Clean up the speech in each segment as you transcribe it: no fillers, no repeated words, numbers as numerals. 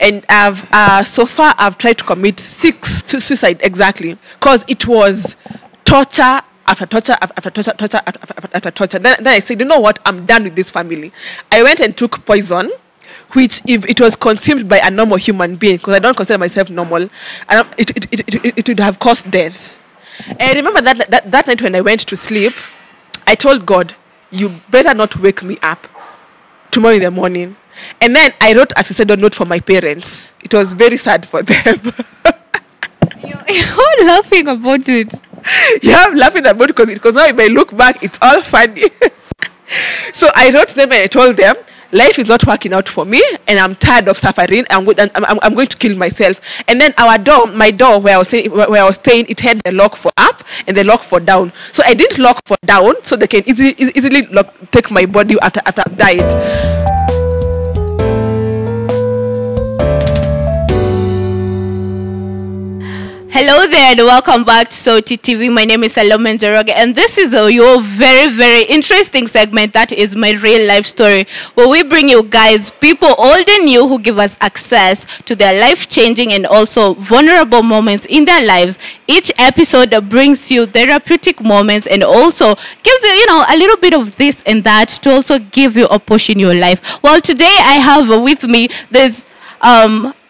And so far I've tried to commit 6 suicide exactly, because it was torture after torture after torture. Then I said, you know what? I'm done with this family. I went and took poison, which if it was consumed by a normal human being, because I don't consider myself normal, and it would have caused death. And I remember that night when I went to sleep, I told God, you better not wake me up tomorrow in the morning. And then I wrote a suicidal note for my parents. It was very sad for them. You're laughing about it. Yeah, I'm laughing about it because now if I look back, it's all funny. So I wrote them and I told them, life is not working out for me, and I'm tired of suffering. I'm going to kill myself. And then my door where I was staying, it had the lock for up and the lock for down. So I didn't lock for down, so they can easily take my body after I've died. Hello there and welcome back to Sauti TV. My name is Salome Njoroge and this is your very, very interesting segment that is my real life story, where we bring you guys people old and new who give us access to their life-changing and also vulnerable moments in their lives. Each episode brings you therapeutic moments and also gives you, a little bit of this and that to also give you a push in your life. Well, today I have with me this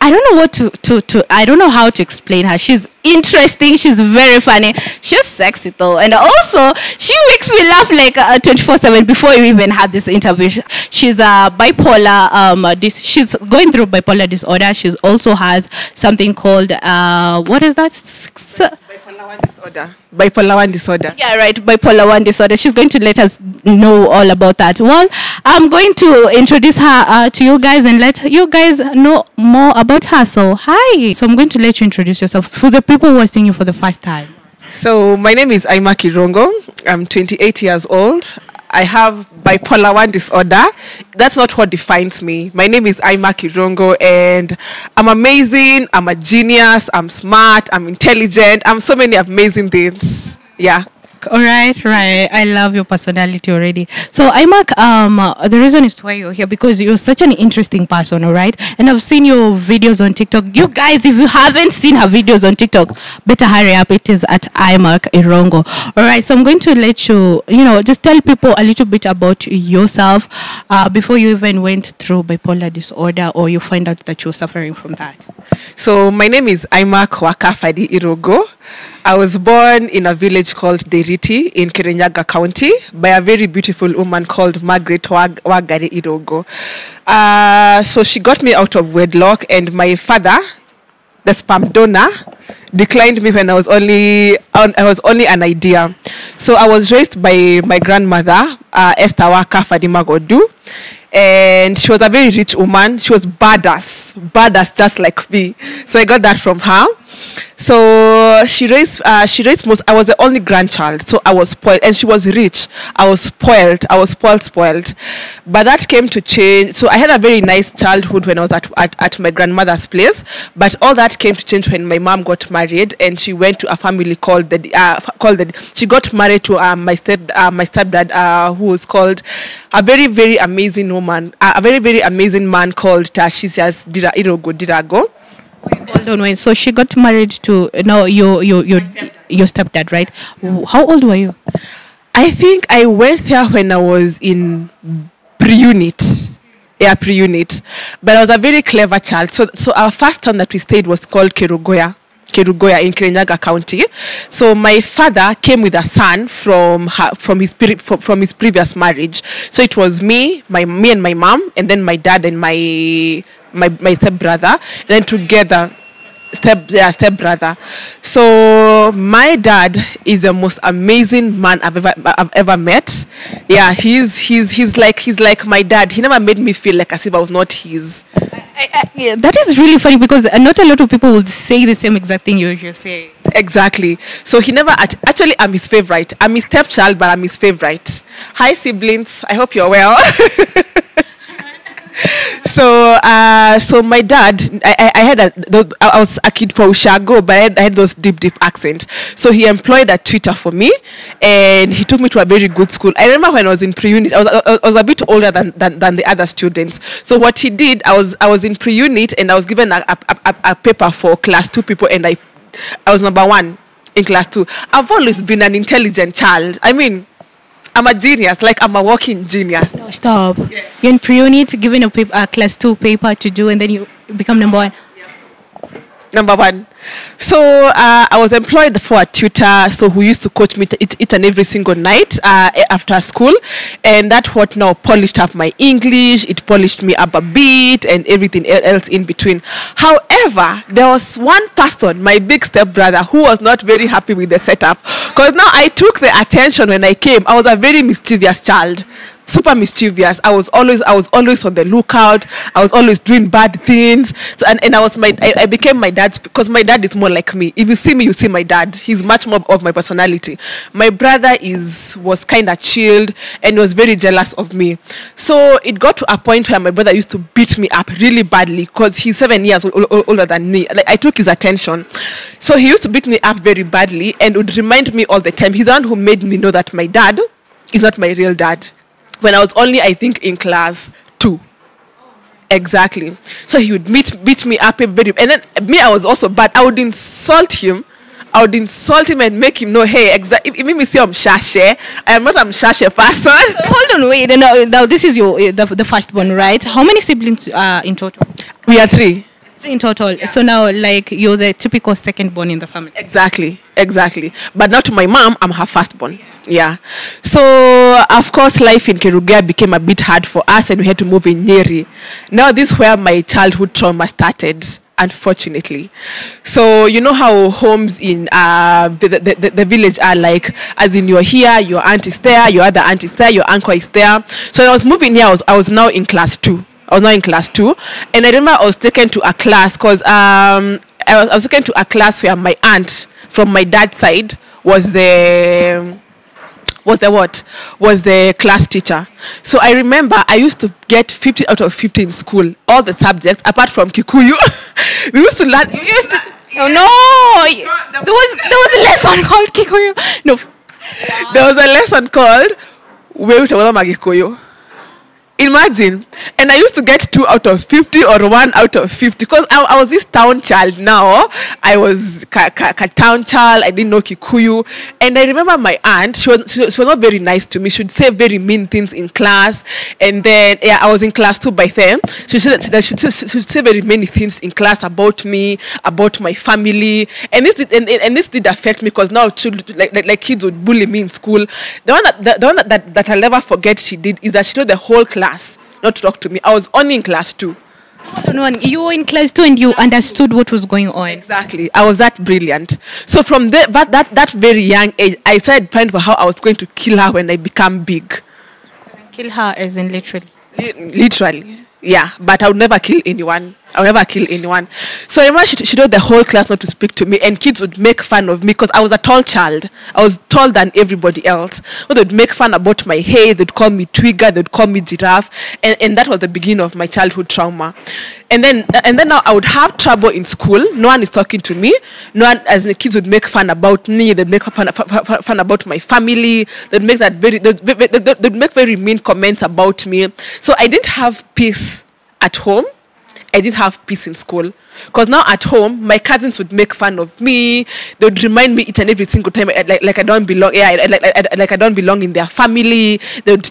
I don't know I don't know how to explain her. She's interesting. She's very funny. She's sexy though. And also, she makes me laugh like 24/7 before we even had this interview. She's a bipolar, she's going through bipolar disorder. She also has something called, what is that? Bipolar 1 disorder. Bipolar 1 disorder. Yeah, right. Bipolar 1 disorder. She's going to let us know all about that. Well, I'm going to introduce her to you guys and let you guys know more about her. So, hi. So, I'm going to let you introduce yourself for the people who are seeing you for the first time. So, my name is Immac Irungu. I'm 28 years old. I have bipolar 1 disorder. That's not what defines me. My name is Immac Irungu and I'm amazing. I'm a genius. I'm smart. I'm intelligent. I'm so many amazing things. Yeah. All right. I love your personality already. So, Immac, the reason is why you're here because you're such an interesting person, all right? And I've seen your videos on TikTok. You guys, if you haven't seen her videos on TikTok, better hurry up. It is at Immac Irungu. All right. So, I'm going to let you, just tell people a little bit about yourself before you even went through bipolar disorder or you find out that you're suffering from that. So, my name is Immac Irungu. I was born in a village called Deriti in Kirinyaga County by a very beautiful woman called Margaret Wagari Irungu. So she got me out of wedlock, and my father, the sperm donor, declined me when I was only an idea. So I was raised by my grandmother, Esther Waka Fadimagodu. And she was a very rich woman. She was badass just like me. So I got that from her. So she raised most. I was the only grandchild, so I was spoiled, and she was rich. I was spoiled. But that came to change. So I had a very nice childhood when I was at my grandmother's place. But all that came to change when my mom got married, and she went to a family called She got married to my stepdad, who was called a very, very amazing woman, a very, very amazing man called Tashisias Dirago. Hold on, wait. So she got married to your stepdad, right? How old were you? I think I went there when I was in pre-unit. Yeah, pre-unit. But I was a very clever child. So our first town that we stayed was called Kerugoya in Kirinyaga County. So my father came with a son from his previous marriage. So it was me and my mom, and then my dad and my stepbrother, and then together stepbrother. So my dad is the most amazing man I've ever met. Yeah, he's like my dad. He never made me feel like as if I was not his. Yeah, that is really funny because not a lot of people would say the same exact thing you're saying. Exactly. So he never actually. I'm his favorite. I'm his stepchild, but I'm his favorite. Hi siblings. I hope you're well. So my dad, I was a kid for Ushago, but I had those deep accent. So he employed a tutor for me, and he took me to a very good school. I remember when I was in pre-unit, I was a bit older than the other students. So what he did, I was in pre-unit, and I was given a paper for class 2 people, and I was number 1 in class 2. I've always been an intelligent child. I mean, I'm a genius, like I'm a walking genius. No, stop. Yes. You're in pre-unit, given a class 2 paper to do, and then you become number 1. Number 1. So I was employed for a tutor, so who used to coach me each and every single night after school, and that what now polished up my English. It polished me up a bit, and everything else in between. However, there was one person, my big stepbrother, who was not very happy with the setup, because now I took the attention when I came. I was a very mischievous child. Super mischievous. I was always on the lookout. I was always doing bad things. So and I became my dad's, because my dad is more like me. If you see me, you see my dad. He's much more of my personality. My brother was kind of chilled and was very jealous of me. So it got to a point where my brother used to beat me up really badly, because he's 7 years older than me. Like, I took his attention. So he used to beat me up very badly and would remind me all the time. He's the one who made me know that my dad is not my real dad. When I was only, I think, in class 2. Exactly. So he would beat me up and then me, I was also bad. I would insult him. And make him know, hey, if me say I'm shashe, I am not a shashe person. So, hold on, wait. Now this is the first one, right? How many siblings in total? We are 3. 3 in total. Yeah. So now, like, you're the typical second born in the family. Exactly. But now to my mom, I'm her firstborn. Yeah. So, of course, life in Kerugia became a bit hard for us, and we had to move in Nyeri. Now, this is where my childhood trauma started, unfortunately. So, you know how homes in the village are like, as in you're here, your aunt is there, your other aunt is there, your uncle is there. So, I was moving here, I was now in class 2. And I remember I was taken to a class, because I was taken to a class where my aunt from my dad's side was the class teacher. So I remember I used to get 50 out of 50 in school, all the subjects apart from Kikuyu. We used to learn. Oh no! There was a lesson called Kikuyu. No, there was a lesson called Kikuyu. Imagine. And I used to get 2 out of 50 or 1 out of 50, because I was this town child now. I was a town child. I didn't know Kikuyu. And I remember my aunt, she was not very nice to me. She would say very mean things in class. And then, I was in class 2 by then. She would say very many things in class about me, about my family. And this did affect me, because now like kids would bully me in school. The one that I'll never forget she did is that she told the whole class not to talk to me. I was only in class 2. You were in class 2 and you understood what was going on. Exactly. I was that brilliant. So from that very young age, I started planning for how I was going to kill her when I become big. Kill her as in literally? Literally. Yeah, but I would never kill anyone. So I remember she told the whole class not to speak to me, and kids would make fun of me because I was a tall child. I was taller than everybody else. So they would make fun about my hair. They'd call me Twiga. They'd call me Giraffe. And that was the beginning of my childhood trauma. And then now I would have trouble in school. No one is talking to me. No one, as the kids would make fun about me. They'd make fun about my family. They'd make very mean comments about me. So I didn't have peace at home. I didn't have peace in school, because now at home my cousins would make fun of me. They would remind me each and every single time like I don't belong. Like I don't belong in their family. They'd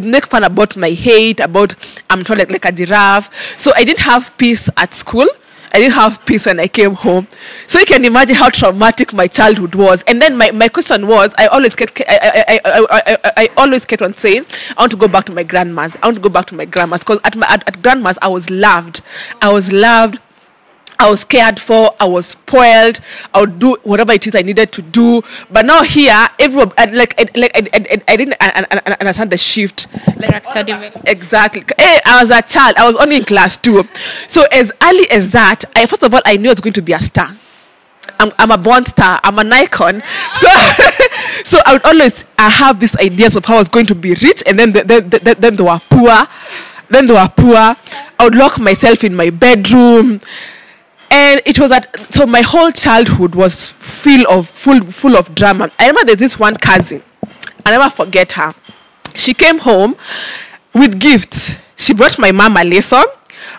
make fun about my height, about I'm tall like a giraffe. So I didn't have peace at school. I didn't have peace when I came home. So you can imagine how traumatic my childhood was. And then my question was, I always kept on saying, I want to go back to my grandma's. Because at grandma's, I was loved. I was cared for. I was spoiled. I would do whatever it is I needed to do. But now here, everyone I didn't understand the shift. Exactly. Hey, I was a child. I was only in class 2. So as early as that, first of all, I knew I was going to be a star. I'm a born star. I'm an icon. So I would always have these ideas of how I was going to be rich, and then they were poor. Then they were poor. I would lock myself in my bedroom. And it was so my whole childhood was full of drama. I remember there's this one cousin. I never forget her. She came home with gifts. She brought my mom a lesson,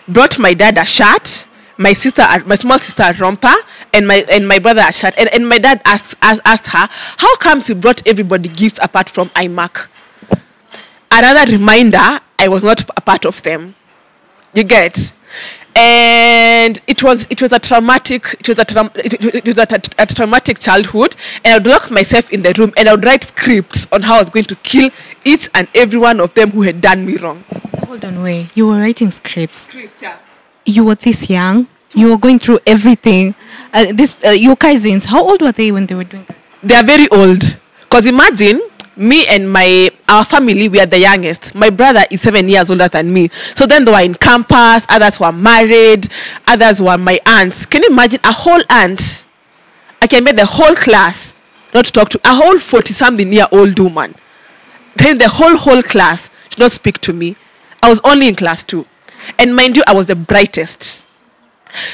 brought my dad a shirt, my small sister a romper, and my brother a shirt. And my dad asked her, how comes you brought everybody gifts apart from Immac? Another reminder, I was not a part of them. You get? And it was a traumatic childhood, and I would lock myself in the room and I would write scripts on how I was going to kill each and every one of them who had done me wrong. Hold on, wait. You were writing scripts? Yeah. You were this young? You were going through everything? Your cousins, how old were they when they were doing that? They are very old. Because imagine, me and our family, we are the youngest. My brother is 7 years older than me. So then they were in campus, others were married, others were my aunts. Can you imagine a whole aunt? I can bet the whole class not to talk to a whole 40-something-year-old woman. Then the whole class did not speak to me. I was only in class 2. And mind you, I was the brightest.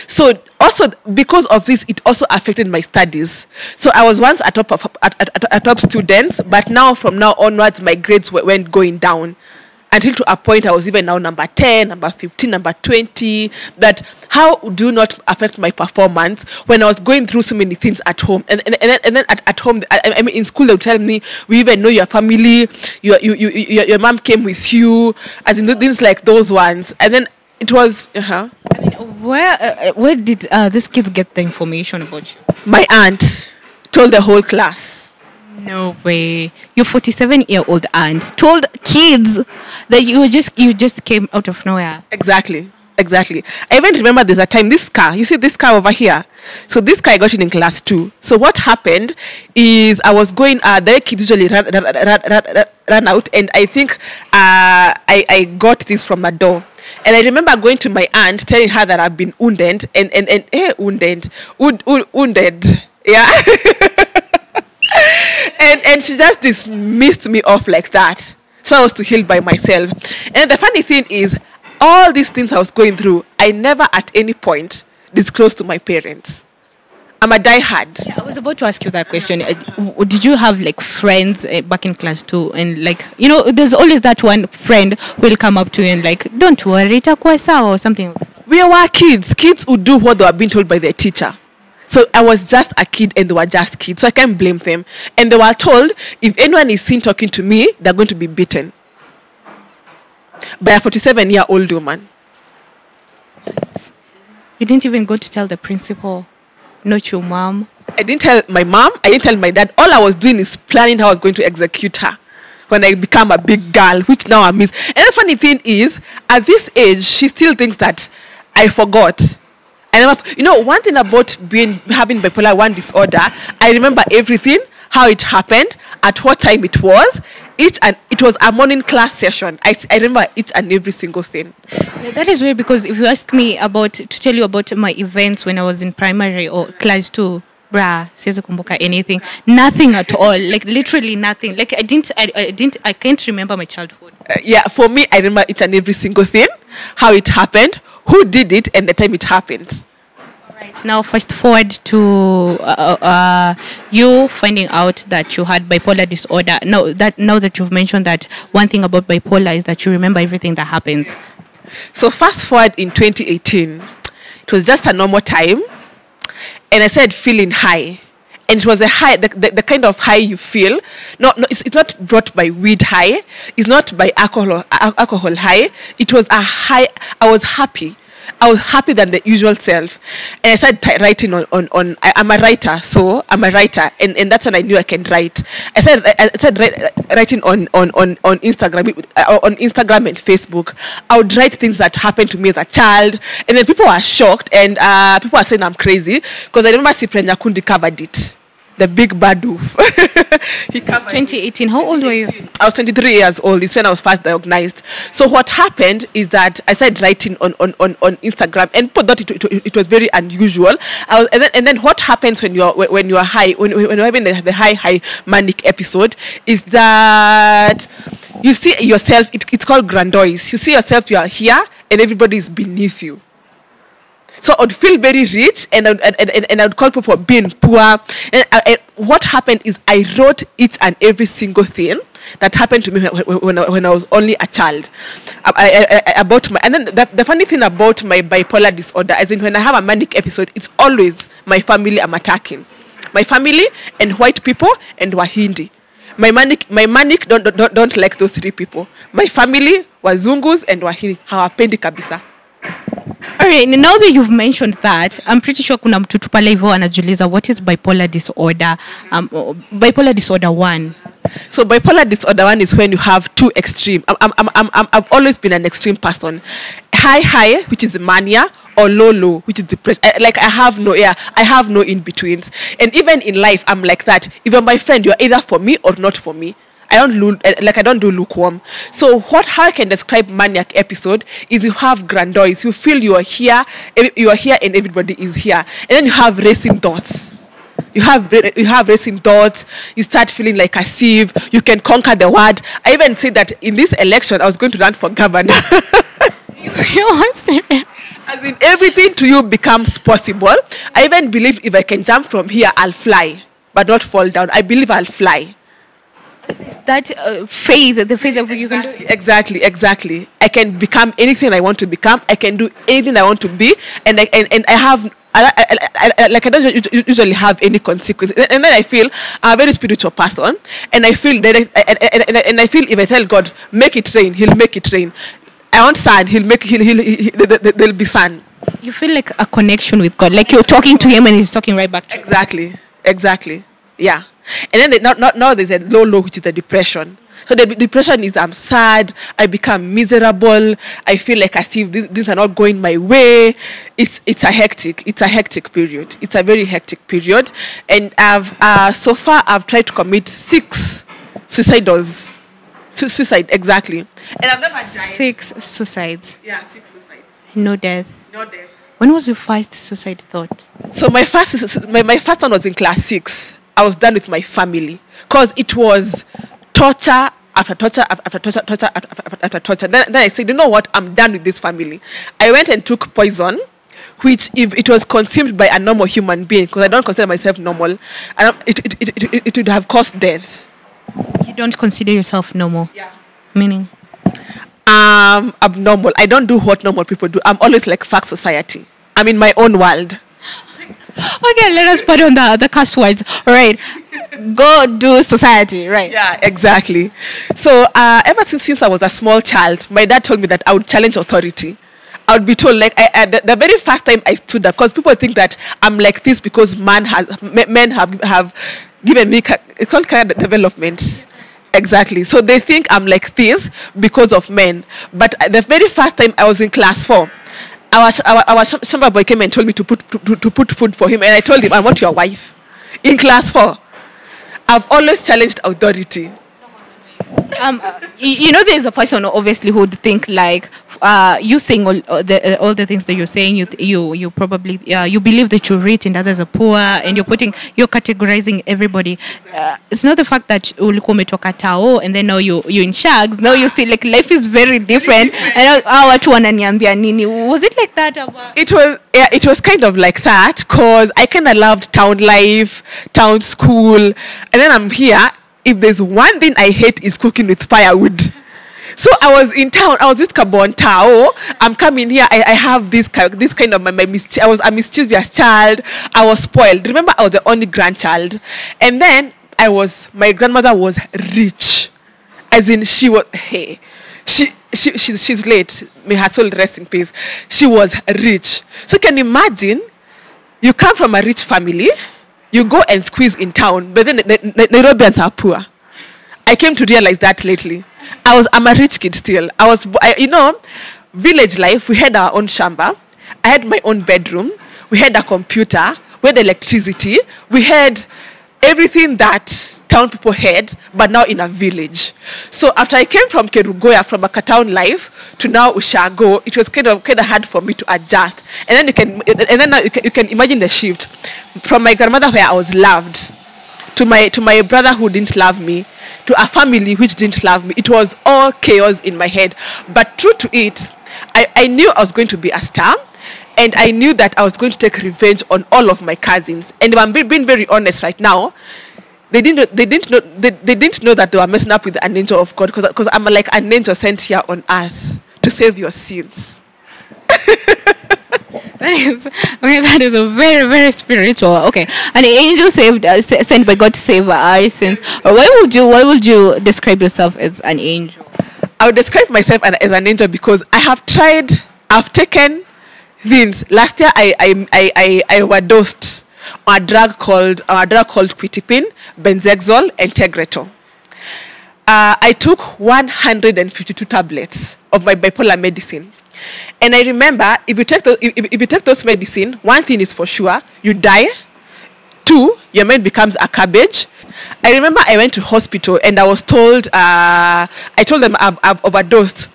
So also because of this, it also affected my studies. So I was once a top student, but now from now onwards, my grades went going down until to a point I was even now number 10, number 15, number 20. That how do you not affect my performance when I was going through so many things at home? And then at home, I mean in school, they would tell me, we even know your family, your mom came with you, as in things like those ones. And then it was, I mean, where did these kids get the information about you? My aunt told the whole class. No way. Your 47-year-old aunt told kids that you just came out of nowhere. Exactly. I even remember there's a time, this car, you see this car over here? So this car, I got it in class 2. So what happened is I was going, the kids usually run out, and I think I got this from the door. And I remember going to my aunt, telling her that I've been wounded, wounded, yeah. and she just dismissed me off like that. So I was to heal by myself. And the funny thing is, all these things I was going through, I never at any point disclosed to my parents. I'm a diehard. Yeah, I was about to ask you that question. Did you have like friends back in class 2? And like, you know, there's always that one friend who will come up to you and like, don't worry, itakuwa sawa or something. We were kids. Kids would do what they were being told by their teacher. So I was just a kid and they were just kids. So I can't blame them. And they were told, if anyone is seen talking to me, they're going to be beaten by a 47-year-old woman. You didn't even go to tell the principal? Not your mom? I didn't tell my mom. I didn't tell my dad. All I was doing is planning how I was going to execute her when I become a big girl, which now I miss. And the funny thing is, at this age, she still thinks that I forgot. You know, one thing about having bipolar 1 disorder, I remember everything, how it happened, at what time it was. It was a morning class session. I remember each and every single thing. That is weird, because if you ask me to tell you about my events when I was in primary or class 2, siwezi kumbuka anything, nothing at all, like literally nothing. Like I can't remember my childhood. Yeah, for me, I remember each and every single thing, how it happened, who did it, and the time it happened. Right. Now, fast forward to you finding out that you had bipolar disorder. Now that you've mentioned that, one thing about bipolar is that you remember everything that happens. So fast forward in 2018, it was just a normal time, and I started feeling high. And it was a high, the kind of high you feel. It's not brought by weed high. It's not by alcohol high. It was a high. I was happy. I was happy than the usual self. And I started writing on I'm a writer, so I'm a writer. And that's when I knew I can write. I started writing on Instagram, and Facebook. I would write things that happened to me as a child. And then people were shocked, and people were saying I'm crazy. Because I remember Cyprian Nyakundi covered it. the big bad wolf. He covered 2018. How old were you? I was 23 years old. It's when I was first diagnosed. So what happened is that I started writing on Instagram, and people thought it was very unusual. And then what happens when you're high, when you're having the high manic episode, is that you see yourself. It's called grandiose. You see yourself. You are here, and everybody is beneath you. So I'd feel very rich, and I'd call people for being poor. And what happened is I wrote each and every single thing that happened to me when I was only a child. About and then the funny thing about my bipolar disorder, as in when I have a manic episode, it's always my family I'm attacking. My family and white people and Wahindi. My manic don't like those three people. My family, Wazungus and Wahindi, hawapendi kabisa. Alright, now that you've mentioned that, I'm pretty sure kuna mtu tu pale hivyo anajiuliza what is bipolar disorder? Bipolar disorder 1. So bipolar disorder 1 is when you have two extreme. I've always been an extreme person. High, which is mania, or low, which is depression. I have no in betweens. And even in life, I'm like that. Even my friend, you're either for me or not for me. I don't do lukewarm. So how I can describe maniac episode is you have grandiose. You feel you are here and everybody is here. And then you have racing thoughts. You have racing thoughts. You start feeling like a sieve. You can conquer the world. I even said that in this election I was going to run for governor. You are serious? As in everything to you becomes possible. I even believe if I can jump from here, I'll fly, but not fall down. I believe I'll fly. That faith, the faith that you can do. Exactly. I can become anything I want to become. I can do anything I want to be, and I don't usually have any consequences. And then I feel I'm a very spiritual person, and I feel that and I feel if I tell God make it rain, He'll make it rain. I want sun, there'll be sun. You feel like a connection with God, like you're talking to Him and He's talking right back to you. Exactly. Yeah. And then now there's a low, which is the depression. So the depression is I'm sad, I become miserable, I feel like as if things are not going my way. It's a hectic period. It's a very hectic period. And so far I've tried to commit 6 suicides. Suicide, exactly. And I've never died. 6 suicides. Yeah, 6 suicides. No death. No death. When was your first suicide thought? So my first one was in class 6. I was done with my family because it was torture after torture after torture after torture. Then I said, you know what? I'm done with this family. I went and took poison, which if it was consumed by a normal human being, because I don't consider myself normal, it would have caused death. You don't consider yourself normal? Yeah. Meaning? Abnormal. I don't do what normal people do. I'm always like fuck society. I'm in my own world. Okay, let us put on the cuss words. All right. Go do society, right? Yeah, exactly. So ever since I was a small child, my dad told me that I would challenge authority. I would be told, like, the very first time I stood up, because people think that I'm like this because men have given me, it's called character development. Exactly. So they think I'm like this because of men. But the very first time I was in class 4, our Shamba boy came and told me to put food for him, and I told him I want your wife. In class 4, I've always challenged authority. There's a person obviously who would think like you saying all the things that you're saying. You probably you believe that you're rich and others are poor, and you're categorizing everybody. It's not the fact that ulikuwa umetoka tao and then now you're in shags. Now you see like life is very different. And watu wananiambia nini? Was it like that? It was kind of like that because I kind of loved town life, town school, and then I'm here. If there's one thing I hate is cooking with firewood. So I was in town. I was with Kabon Tao. I'm coming here. I have this kind of I was a mischievous child. I was spoiled. Remember, I was the only grandchild. And then my grandmother was rich. As in, she was, hey, she's late. May her soul rest in peace. She was rich. So can you imagine, you come from a rich family, you go and squeeze in town, but then Nairobians are poor. I came to realize that lately. I'm a rich kid still. Village life, we had our own shamba. I had my own bedroom. We had a computer. We had electricity. We had everything that town people had, but now in a village. So after I came from Kerugoya, from a town life to now Ushago, it was kind of hard for me to adjust. And then now you can imagine the shift from my grandmother where I was loved to my brother who didn't love me, to a family which didn't love me. It was all chaos in my head. But true to it, I knew I was going to be a star, and I knew that I was going to take revenge on all of my cousins. And if I'm being very honest right now, they didn't know that they were messing up with an angel of God, because I'm like an angel sent here on earth to save your sins. That is a very, very spiritual. Okay, an angel sent by God to save our sins. Or why would you describe yourself as an angel? I would describe myself as an angel because I've taken things. Last year I overdosed on a drug called quitipin, benzexol, and Tegretol. I took 152 tablets of my bipolar medicine. And I remember, if you take those medicine, one thing is for sure, you die. 2, your mind becomes a cabbage. I remember I went to hospital and I was told, I told them I've overdosed.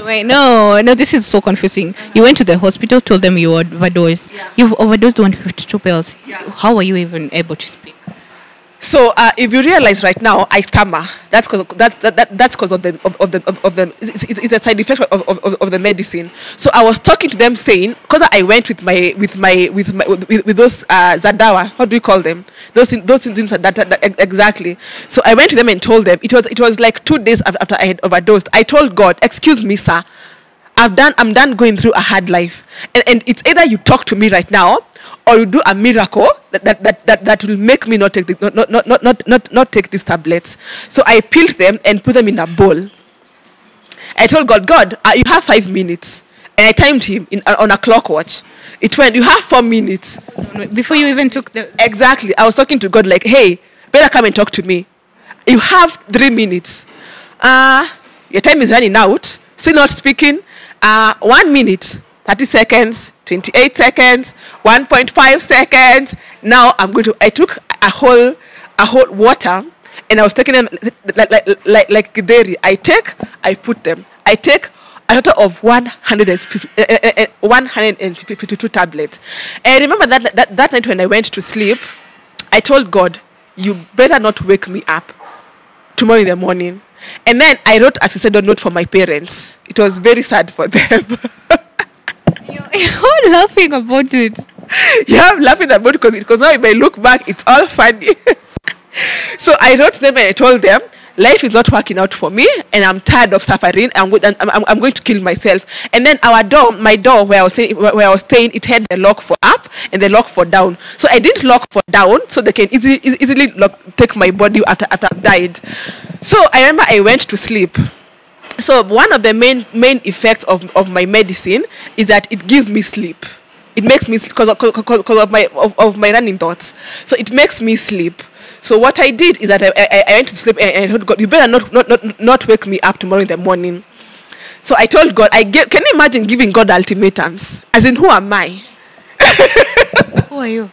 Wait, no, this is so confusing. You went to the hospital, told them you overdosed. Yeah. You've overdosed 152 pills. Yeah. How are you even able to speak? So if you realize right now, I stammer. That's because of the it's a side effect of the medicine. So I was talking to them saying, because I went with those Zadawa, how do you call them? Those things that exactly. So I went to them and told them it was like 2 days after I had overdosed. I told God, excuse me, sir, I'm done going through a hard life, and it's either you talk to me right now, or you do a miracle that will make me not take take these tablets. So I peeled them and put them in a bowl. I told God, you have 5 minutes, and I timed him on a clock watch. It went, you have 4 minutes. Before you even took the... Exactly. I was talking to God like, hey, better come and talk to me. You have 3 minutes. Your time is running out. Still not speaking. 1 minute, 30 seconds, 28 seconds, 1.5 seconds. Now I took a whole water, and I was taking them like dairy. I put them. I take a total of 152 tablets. And I remember that night when I went to sleep, I told God, you better not wake me up tomorrow in the morning. And then I wrote a suicidal note for my parents. It was very sad for them. You're laughing about it. Yeah, I'm laughing about it because now if I look back, it's all funny. So I wrote them and I told them, life is not working out for me, and I'm tired of suffering. I'm going to kill myself. And then my door where I was staying, it had the lock for up and the lock for down. So I didn't lock for down, so they can easily take my body after I've died. So I remember I went to sleep. So one of the main effects of my medicine is that it gives me sleep. It makes me, because of my running thoughts. So it makes me sleep. So what I did is that I went to sleep and I told God, you better not wake me up tomorrow in the morning. So I told God, can you imagine giving God ultimatums? As in, who am I? Who are you?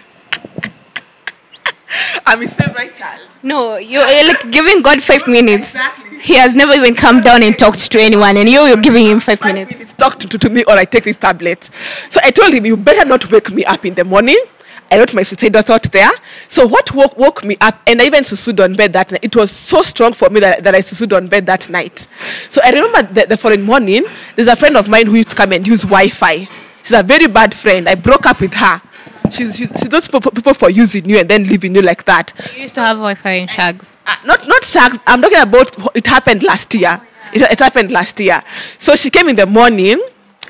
I'm his favorite child. No, you're like giving God 5 minutes. Exactly. He has never even come down and talked to anyone, and you're giving him 5 minutes. Talk to me, or I take these tablets. So I told him, you better not wake me up in the morning. I wrote my suicidal thought there. So what woke me up, and I even sued on bed that night. It was so strong for me that I sued on bed that night. So I remember the following morning, there's a friend of mine who used to come and use Wi-Fi. She's a very bad friend. I broke up with her. She's those people for using you and then leaving you like that. You used to have Wi-Fi in Shags. Not Shags. I'm talking about, it happened last year. It happened last year. So she came in the morning,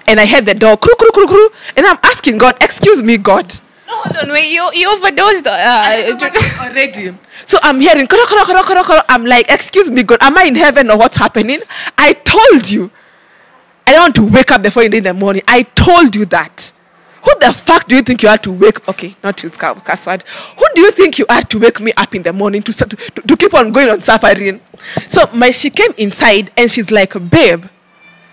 and I heard the door, kru, kru, kru, kru, and I'm asking God, excuse me, God. No, hold on, wait, you overdosed already. So I'm hearing, kru, kru, kru, kru, kru. I'm like, excuse me, God, am I in heaven or what's happening? I told you. I don't want to wake up the following day in the morning. I told you that. Who the fuck do you think you are to wake? Okay, not use curse word. Who do you think you are to wake me up in the morning to keep on going on suffering? So she came inside and she's like, babe,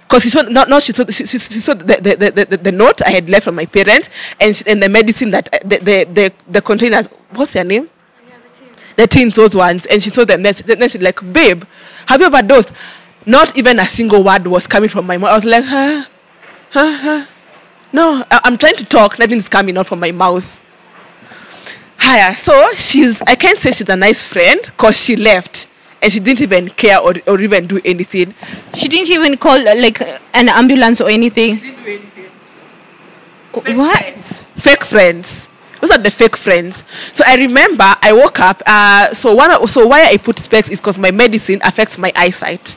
Because she saw, she saw the note I had left from my parents, and the medicine that the containers. What's their name? The teens, those ones. And she saw them. Then she's like, babe, have you overdosed? Not even a single word was coming from my mouth. I was like, no, I'm trying to talk. Nothing's coming out from my mouth. Higher. So I can't say she's a nice friend because she left. And she didn't even care or even do anything. She didn't even call like an ambulance or anything. She didn't do anything. What? Fake friends. Those are the fake friends. So I remember I woke up. So why I put specs is because my medicine affects my eyesight.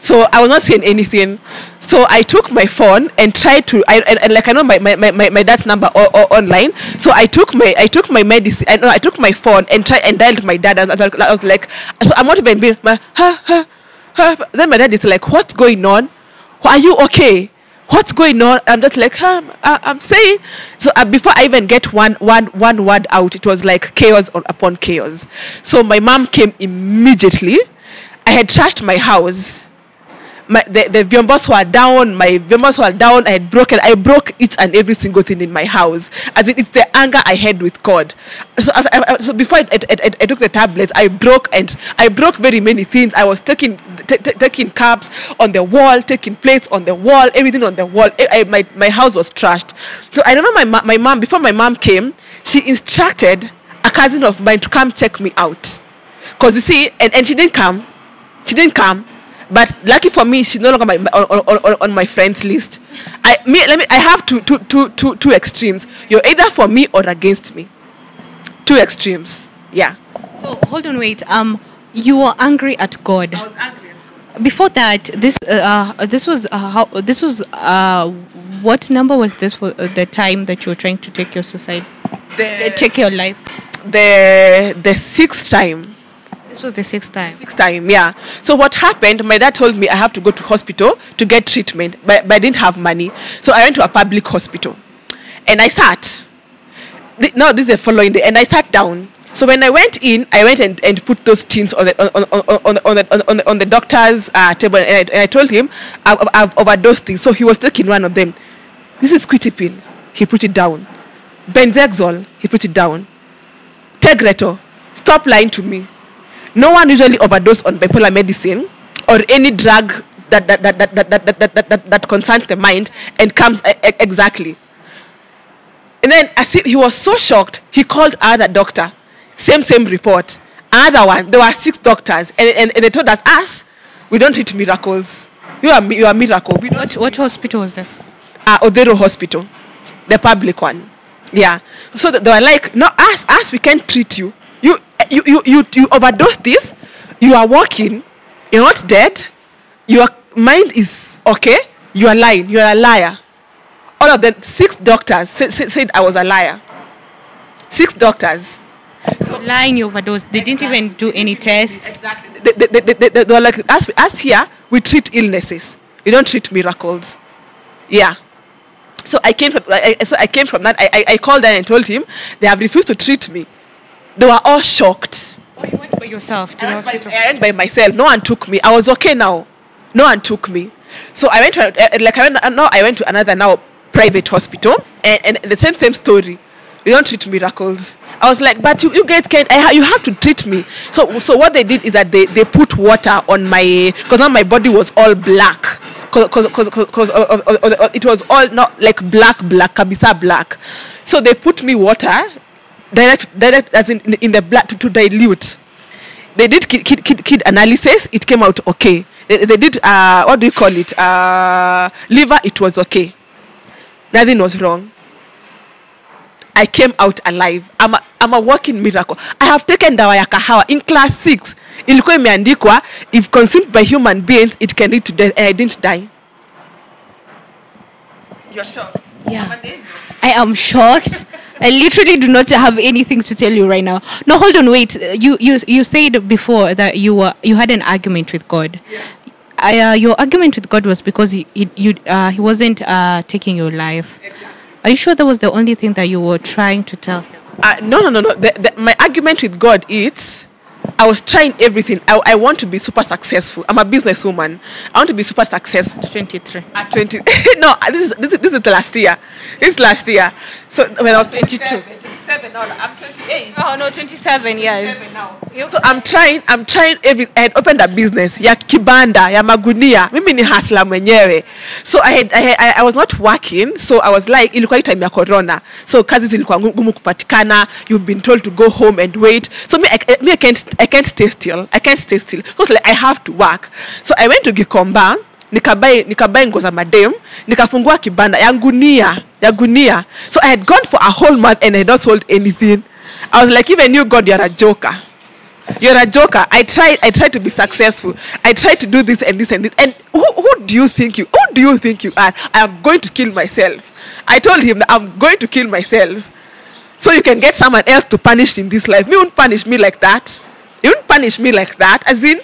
So I was not seeing anything. So I took my phone and tried to. I know my dad's number online. So I took my medicine. I took my phone and tried and dialed my dad. I was like, so I'm not even being. Then my dad is like, what's going on? Are you okay? What's going on? I'm just like, I'm saying. So before I even get one word out, it was like chaos upon chaos. So my mom came immediately. I had trashed my house. The vyombos were down. My vyombos were down. I broke each and every single thing in my house. As it's the anger I had with God. So before I took the tablets, I broke very many things. I was taking cups on the wall, taking plates on the wall, everything on the wall. My house was trashed. So I remember my mom. Before my mom came, she instructed a cousin of mine to come check me out. Because you see, and she didn't come. She didn't come. But lucky for me, she's no longer on my friends list. I have two extremes. You're either for me or against me. Two extremes. Yeah. So hold on, wait. You were angry at God. I was angry at God. Before that, this was what number was this for the time that you were trying to take your suicide? Take your life. The sixth time. This was the sixth time. Sixth time, yeah. So what happened, my dad told me I have to go to hospital to get treatment, but I didn't have money. So I went to a public hospital. And I sat. No, this is the following day. And I sat down. So when I went in, I went and put those things on the doctor's table. And I told him, I've overdosed things. So he was taking one of them. This is quitipin. He put it down. Benzexol. He put it down. Tegretol. Stop lying to me. No one usually overdoses on bipolar medicine or any drug that concerns the mind and comes exactly. And then as he was so shocked, he called other doctor. Same report. Another one. There were 6 doctors, and they told us we don't treat miracles. You are a miracle. What hospital was this? Odero Hospital, the public one. Yeah. So they were like, no, us we can't treat you. You overdose this, you are walking, you're not dead, your mind is okay, you are lying, you are a liar. All of them, 6 doctors said I was a liar. 6 doctors. So lying, you overdosed. They didn't even do any tests. Exactly. They were like, us here, we treat illnesses. We don't treat miracles. Yeah. So I came from that. I called them and told him they have refused to treat me. They were all shocked. Oh, you went by yourself to the hospital? I went by myself. No one took me. I was okay now. No one took me. So I went to another private hospital, and the same story. You don't treat miracles. I was like, but you guys can't. You have to treat me. So what they did is that they put water on my, because now my body was all black. Because it was all not like black, kabisa black. So they put me water. Direct as in the blood to dilute. They did kid analysis. It came out okay. They did what do you call it? Liver. It was okay. Nothing was wrong. I came out alive. I'm a walking miracle. I have taken dawa ya kahawa in class 6. Ilikuwa imeandikwa, if consumed by human beings, it can lead to death, and I didn't die. You're shocked. Yeah. I am shocked. I literally do not have anything to tell you right now. No, hold on, wait. You said before that you had an argument with God. Yeah. Your argument with God was because he wasn't taking your life. Exactly. Are you sure that was the only thing that you were trying to tell him? No. My argument with God is I was trying everything. I want to be super successful. I'm a businesswoman. I want to be super successful. 23. At 20. No, this is the last year. This is last year. So when I was 22. 27 now, I'm 28. Oh no, 27 years. 27 now. So I'm trying every. I had opened a business ya kibanda ya magunia. Mimi ni hustler mwenyewe. So I was not working. So I was like, ilikuwa time ya corona. So kazi zilikuwa ngumu kupatikana. You've been told to go home and wait. So I can't stay still. I can't stay still. So it's like I have to work. So I went to Gikomba. Nikabai nguo za madem, nikafungua kibanda ya gunia. So I had gone for a whole month and I had not sold anything. I was like, even you, God, you're a joker. You're a joker. I tried to be successful. I tried to do this and this and this. And who do you think you are? I am going to kill myself. I told him that I'm going to kill myself. So you can get someone else to punish in this life. You won't punish me like that. You won't punish me like that. As in,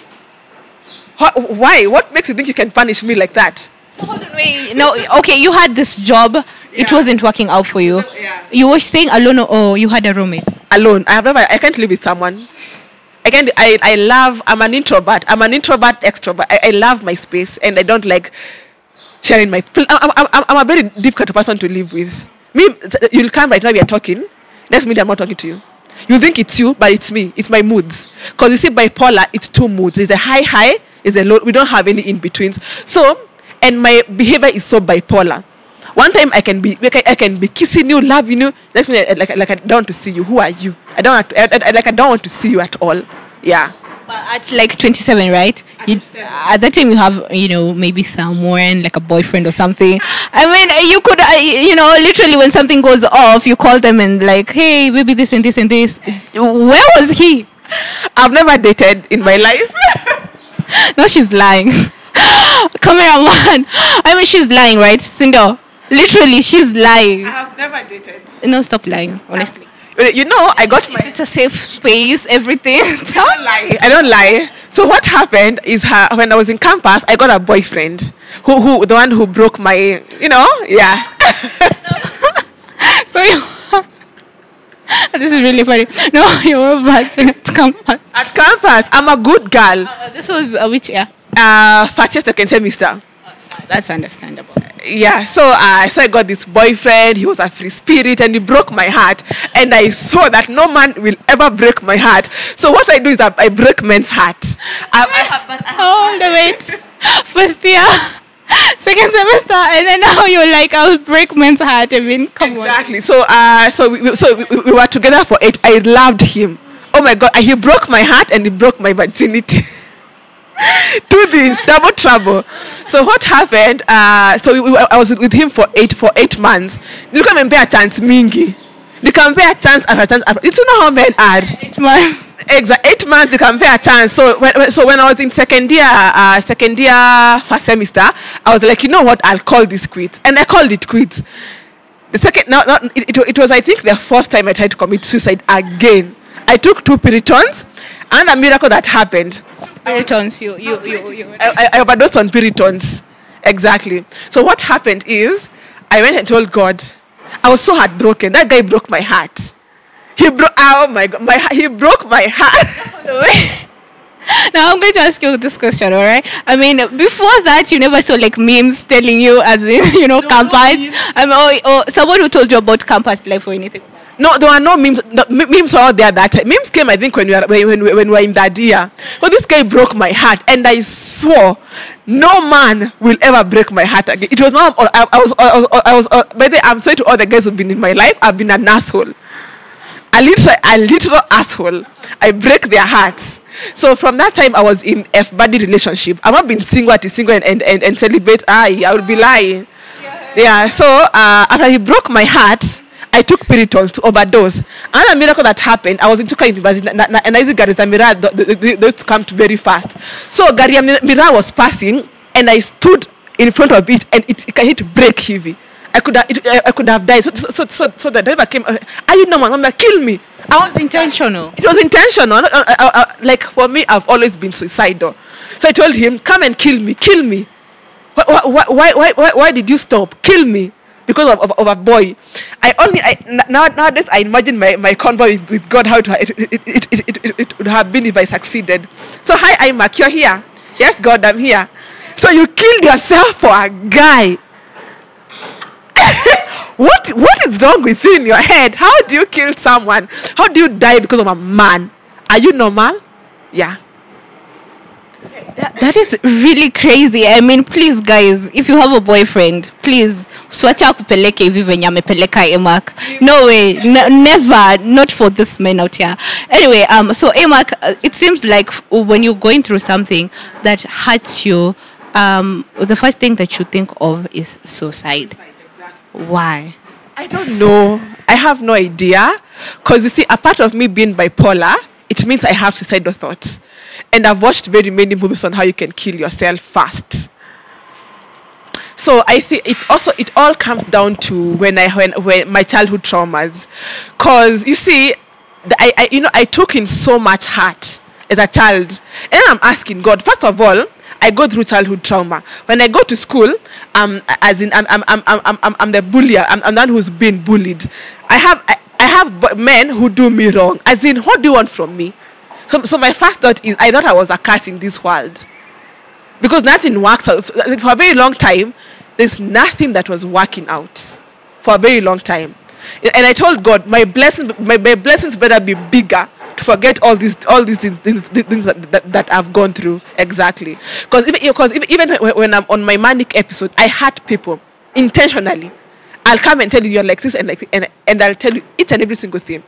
why? What makes you think you can punish me like that? Hold on, wait. No, okay, you had this job. Yeah. It wasn't working out for you. Yeah. You were staying alone or you had a roommate? Alone. I can't live with someone. I'm an introvert. I'm an introvert extrovert. I love my space and I don't like sharing my... I'm a very difficult person to live with. Me, you'll come right now, we are talking. Next minute, I'm not talking to you. You think it's you, but it's me. It's my moods. Because you see, bipolar, it's two moods. It's a high, it's a low. We don't have any in-betweens. So, and my behavior is so bipolar. One time I can be kissing you, loving you. Next minute, like I don't want to see you. Who are you? I don't want to see you at all. Yeah. But at like 27, right? At that time you have, maybe someone, like a boyfriend or something. I mean, you could, literally when something goes off, you call them and like, hey, maybe this and this and this. Where was he? I've never dated in my life. No, she's lying. Cameraman. I mean, she's lying, right? Sindo, literally, she's lying. I have never dated. No, stop lying, honestly. I got my... It's a safe space, everything. I don't lie. So what happened is when I was in campus, I got a boyfriend who the one who broke my, yeah. So this is really funny. No, you were back at campus. At campus, I'm a good girl. This was which year? First year, second semester. That's understandable. Yeah, so I got this boyfriend. He was a free spirit and he broke my heart. And I saw that no man will ever break my heart. So what I do is that I break men's heart. Hold on, wait. First year, second semester, and then now you're like, I'll break men's heart. I mean, come on. Exactly. So we were together for 8. I loved him. Oh my God, he broke my heart and he broke my virginity. Two things, double trouble. So what happened? I was with him for 8 months. You can compare a chance mingi. You compare a chance after chance after. You know how men are. 8 months. Exactly, 8 months. You compare a chance. So when I was in second year, first semester, I was like, you know what? I'll call this quits, and I called it quits. The second, it was I think the fourth time I tried to commit suicide again. I took 2 Piritons, and a miracle that happened. Piritons, I overdosed on Piritons. Exactly. So what happened is, I went and told God. I was so heartbroken. That guy broke my heart. Oh my God, he broke my heart. Now I'm going to ask you this question, all right? I mean, before that, you never saw like memes telling you as in, campus. Someone who told you about campus life or anything. No, there were no memes. Memes were out there that time. Memes came, I think, when we were in that year. Well, this guy broke my heart, and I swore no man will ever break my heart again. It was not. I was. By the way, I'm sorry to all the guys who've been in my life. I've been an asshole. A literal asshole. I break their hearts. So from that time, I was in F-buddy relationship. I've not been single and celebrate. I would be lying. Yeah. So after he broke my heart, I took Piritons to overdose. Another miracle that happened, I was in Tuka University, and I see Gari Mira, those come to very fast. So Gari Mira was passing, and I stood in front of it, and it hit break heavy. I could have died. So the driver came. Are you normal? I'm like, kill me. It was intentional. It was intentional. Like for me, I've always been suicidal. So I told him, come and kill me. Kill me. Why did you stop? Kill me. because of a boy. Nowadays I imagine my convo with God, how it would have been if I succeeded. So hi Immac, you're here. Yes, God, I'm here. So you killed yourself for a guy. What is wrong with you in your head? How do you kill someone? How do you die because of a man? Are you normal? Yeah. That is really crazy. I mean, please, guys, if you have a boyfriend, please, swacha kupeleke hivi venye amepeleka Immac. No way, never, not for this man out here. Anyway, so Immac, it seems like when you're going through something that hurts you, the first thing that you think of is suicide. Why? I don't know. I have no idea. Because you see, a part of me being bipolar, it means I have suicidal thoughts. And I've watched very many movies on how you can kill yourself fast. So I think it all comes down to when my childhood traumas. Because you see, I took in so much hurt as a child. And I'm asking God, first of all, I go through childhood trauma. When I go to school, I'm the bullier. I'm the one who's been bullied. I have men who do me wrong. As in, what do you want from me? So my first thought is, I thought I was a curse in this world. Because nothing works out. For a very long time, there's nothing that was working out. For a very long time. And I told God, my blessings better be bigger to forget all these things that I've gone through. Exactly. Because even when I'm on my manic episode, I hurt people intentionally. I'll come and tell you you're like this and like this, and I'll tell you each and every single thing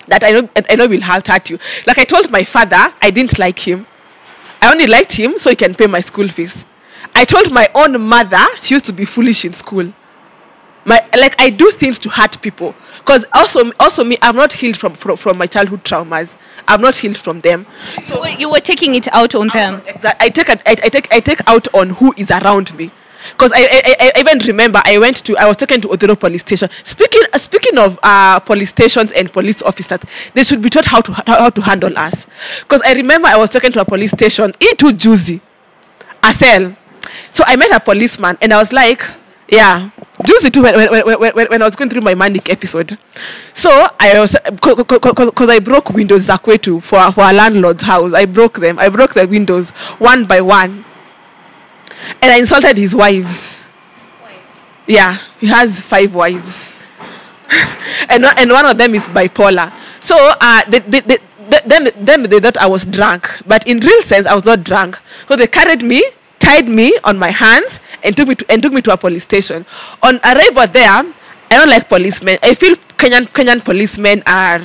that I know will hurt you. Like I told my father, I didn't like him. I only liked him so he can pay my school fees. I told my own mother she used to be foolish in school. I do things to hurt people. Because also me, I've not healed from my childhood traumas. I've not healed from them. So you were taking it out on them. Exactly. I take out on who is around me. Because I even remember I was talking to Odero police station. Speaking of police stations and police officers, they should be taught how to handle us. Because I remember I was talking to a police station, too juicy, a cell. So I met a policeman and I was like, yeah, juicy too when I was going through my manic episode. So I was, because I broke windows Zakwetu for a landlord's house. I broke the windows one by one. And I insulted his wives. Yeah, he has 5 wives. and one of them is bipolar. So then they thought I was drunk. But in real sense, I was not drunk. So they carried me, tied me on my hands, and took me to a police station. On arrival there, I don't like policemen. I feel Kenyan policemen are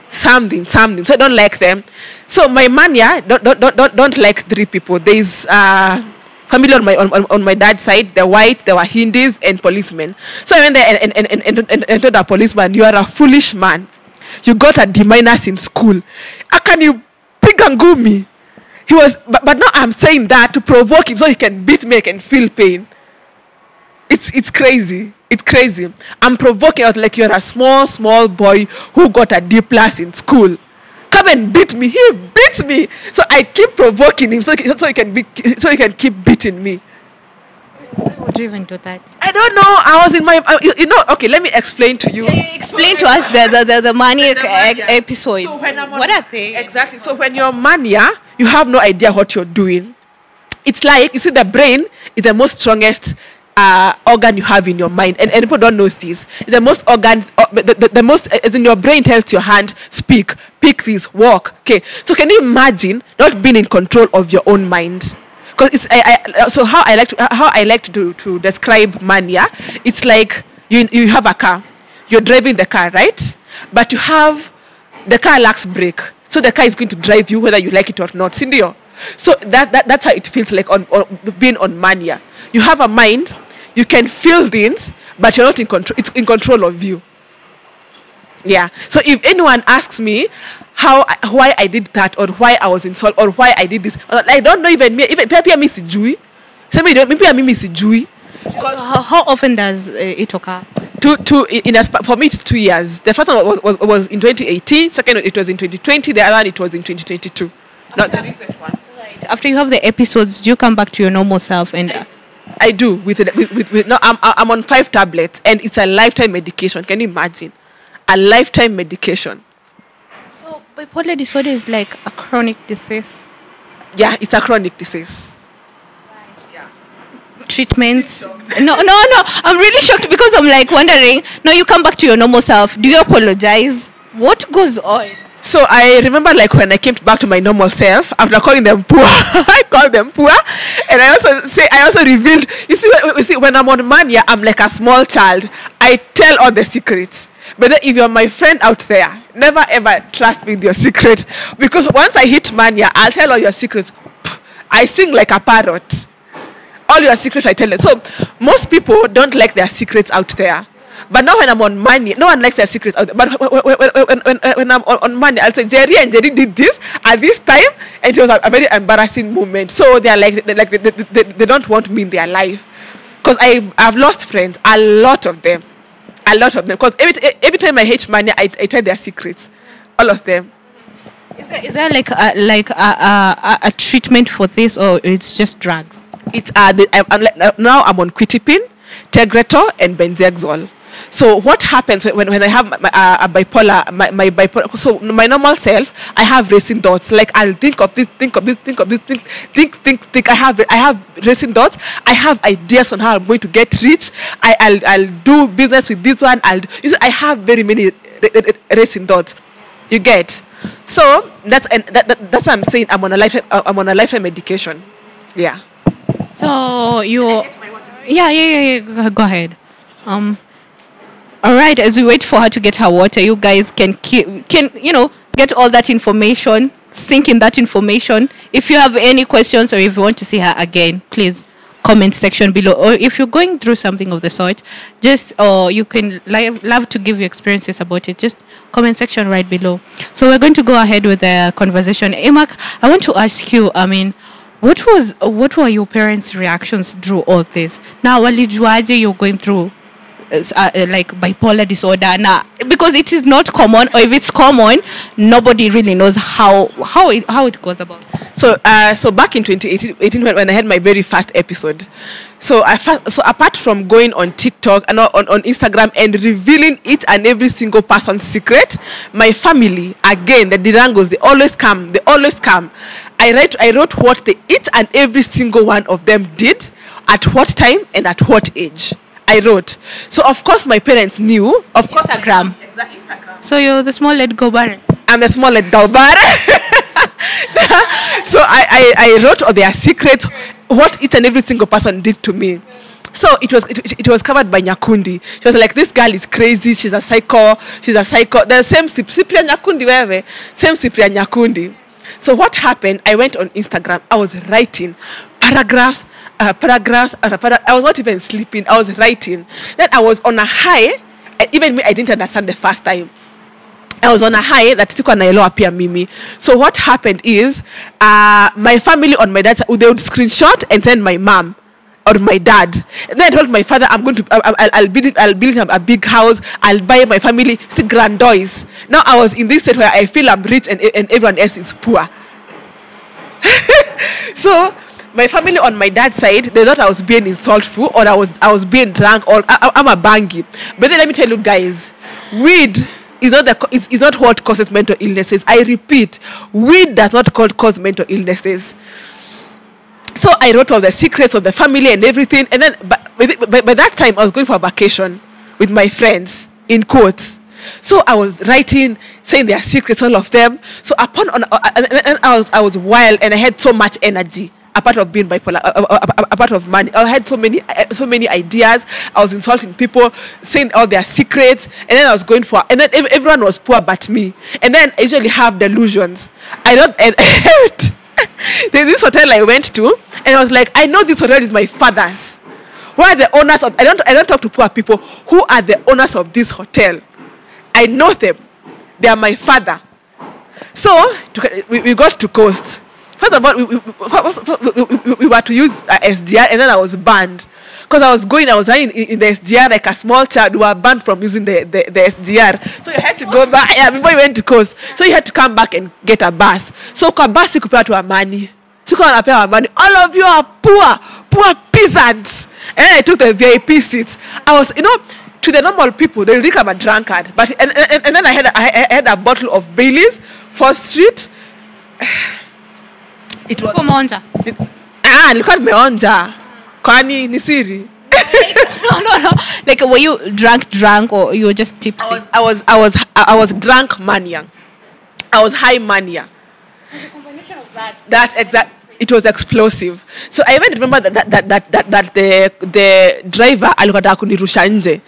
something. So I don't like them. So my mania don't like 3 people. There's family on my dad's side. They're white. There were Hindus and policemen. So I went there and told a policeman, "You are a foolish man. You got a D- in school. How can you pick and go me?" He was, but now I'm saying that to provoke him so he can beat me and feel pain. It's crazy. It's crazy. I'm provoking out like you're a small boy who got a D+ in school. Come and beat me. He beats me. So I keep provoking him so he can keep beating me. Why would you even do that? I don't know. I was in my, okay, let me explain to you. Explain to us the maniac episodes. So what are they? Exactly. So when you're mania, you have no idea what you're doing. It's like, you see, the brain is the most strongest organ you have in your mind, and people don't know this. It's the most organ, the most, as in your brain tells your hand, speak, pick this, walk. Okay, so can you imagine not being in control of your own mind? Because it's so how I like to describe mania. It's like you have a car, you're driving the car, right? But the car lacks brake, so the car is going to drive you whether you like it or not. Sindio? So that's how it feels like on being on mania. You have a mind, you can feel things, but you're not in control. It's in control of you. Yeah. So if anyone asks me why I did that, or why I was insulted, or why I did this, I don't know even me. Even maybe I miss Jui. Maybe I miss Jui. How often does it occur? For me, it's 2 years. The first one was in 2018. Second, it was in 2020. The other one, it was in 2022. Not the recent one. Right. After you have the episodes, do you come back to your normal self? And I do. No, I'm on 5 tablets, and it's a lifetime medication. Can you imagine? A lifetime medication. So bipolar disorder is like a chronic disease. Yeah, it's a chronic disease. Treatments. No. I'm really shocked because I'm like wondering. Now you come back to your normal self. Do you apologize? What goes on? So I remember like when I came back to my normal self after calling them poor. I called them poor, and I also revealed. You see, when I'm on mania, I'm like a small child. I tell all the secrets. But then if you're my friend out there, never ever trust me with your secret, because once I hit mania, I'll tell all your secrets. I sing like a parrot. All your secrets I tell them. So most people don't like their secrets out there. But now when I'm on money, no one likes their secrets out there. But when I'm on money, I'll say Jerry and Jerry did this at this time, and it was a very embarrassing moment. So they don't want me in their life, because I've lost friends, a lot of them. Because every time I hate money, I tell their secrets, all of them. Is there like a treatment for this, or it's just drugs? It's now I'm on quitipin, Tegretol, and Benzexol. So what happens when I have a bipolar, my bipolar? So my normal self, I have racing thoughts. Like I'll think of this. I have racing thoughts. I have ideas on how I'm going to get rich. I'll do business with this one. I have very many racing thoughts. You get? So that's what I'm saying. I'm on a lifetime medication. Yeah. So you, yeah. Go ahead. All right. As we wait for her to get her water, you guys can get all that information, sink in that information. If you have any questions or if you want to see her again, please comment section below. Or if you're going through something of the sort, just you can love to give your experiences about it. Just comment section right below. So we're going to go ahead with the conversation. Immac, I want to ask you. What were your parents' reactions through all this? Now, walijuaje you're going through like bipolar disorder now, because it is not common, or if it's common, nobody really knows how it goes about. So back in 2018 when I had my very first episode, so apart from going on TikTok and on Instagram and revealing each and every single person's secret, my family, again, the Dirangos, they always come. I wrote what each and every single one of them did, at what time and at what age. I wrote. So of course my parents knew. Of course, Instagram. Exactly, Instagram. So you're the small lead Gobar. I'm the small lead Gobar. So I wrote all their secrets, what each and every single person did to me. So it was covered by Nyakundi. She was like, this girl is crazy. She's a psycho. The same Cyprian Nyakundi, wherever. Same Cyprian Nyakundi. So what happened? I went on Instagram. I was writing paragraphs. I was not even sleeping. I was writing. Then I was on a high. Even me, I didn't understand the first time. I was on a high that sikuwa naelewa pia mimi. So what happened is, my family on my dad's side, they would screenshot and send my mom or my dad. And then I told my father, I'll build him a big house. I'll buy my family grandois. Now I was in this state where I feel I'm rich and everyone else is poor. So my family on my dad's side, they thought I was being insultful, or I was being drunk, or I'm a bangy. But then let me tell you guys, weed is not what causes mental illnesses. I repeat, weed does not cause mental illnesses. So I wrote all the secrets of the family and everything. And then by that time, I was going for a vacation with my friends, in quotes. So I was writing, saying their secrets, all of them. So I was wild, and I had so much energy. Apart of being bipolar, apart of money, I had so many ideas. I was insulting people, saying all their secrets, and then I was going for, and then everyone was poor but me. And then I usually have delusions. There's this hotel I went to, and I was like, I know this hotel is my father's. Who are the owners of? I don't talk to poor people. Who are the owners of this hotel? I know them. They are my father. So we got to Coast. First of all, we were to use SGR, and then I was banned. Because I was running in the SGR like a small child. We were banned from using the SGR. So you had to go back, before you went to Coast. So you had to come back and get a bus. So kwa bus sikupewa tu money. Sikuwa napewa money. All of you are poor peasants. And then I took the VIP seats. I was, to the normal people, they'll think I'm a drunkard. But and then I had a bottle of Baileys, 4th Street. It was. Look at meonja. Kwani ni siri. No. Like, were you drunk, or you were just tipsy? I was drunk mania. I was high mania. The combination of that. That exact. It was explosive. So I even remember that the driver alikuwa kunirusha nje.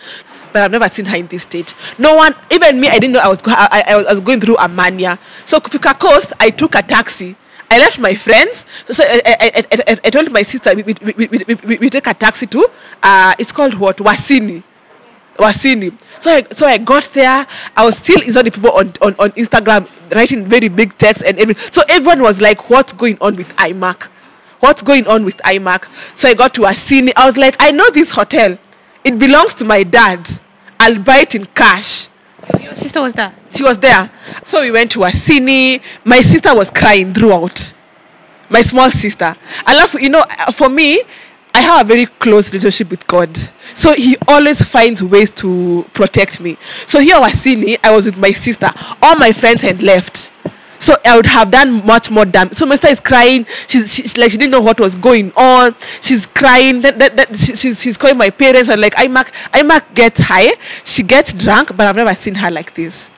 But I've never seen her in this state. No one, even me, I didn't know I was going through a mania. So Kufika Coast, I took a taxi. I left my friends. So I told my sister we take a taxi to it's called what? Wasini. So I got there. I was still inside the people on Instagram writing very big text and everything. So everyone was like, what's going on with Immac? What's going on with Immac? So I got to Wasini. I was like, I know this hotel. It belongs to my dad. I'll buy it in cash. Your sister was there? She was there. So we went to Wasini. My sister was crying throughout. My small sister. I love, for me, I have a very close relationship with God. So he always finds ways to protect me. So here at Wasini, I was with my sister. All my friends had left. So I would have done much more damage. So my sister is crying. She's like, she didn't know what was going on. She's crying. She's calling my parents. And like, Immac gets high. She gets drunk, but I've never seen her like this.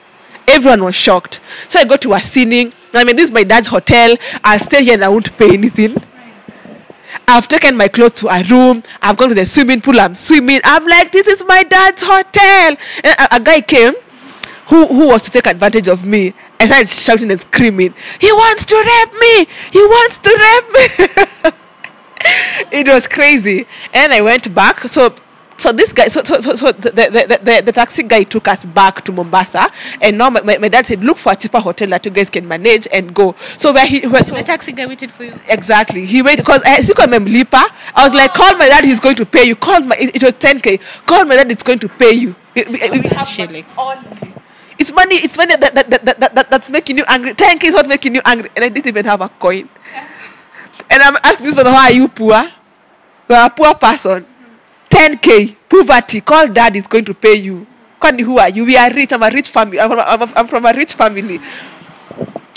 Everyone was shocked. So I go to Wasini. This is my dad's hotel. I'll stay here and I won't pay anything. I've taken my clothes to a room. I've gone to the swimming pool. I'm swimming. I'm like, this is my dad's hotel. And a guy came who was to take advantage of me. I started shouting and screaming, he wants to rape me! He wants to rape me! It was crazy. And I went back. So this guy, the taxi guy took us back to Mombasa. And now my dad said, look for a cheaper hotel that you guys can manage and go. So the taxi guy waited for you? Exactly. He waited because I still remember Lipa. I was like, call my dad, he's going to pay you. It was 10K. Call my dad, it's going to pay you. We have only. It's money that's making you angry. 10K is not making you angry. And I didn't even have a coin. And I'm asking this person, how are you poor? You're a poor person. 10K, poverty, call dad is going to pay you. Who are you? We are rich. I'm a rich family. I'm from a rich family.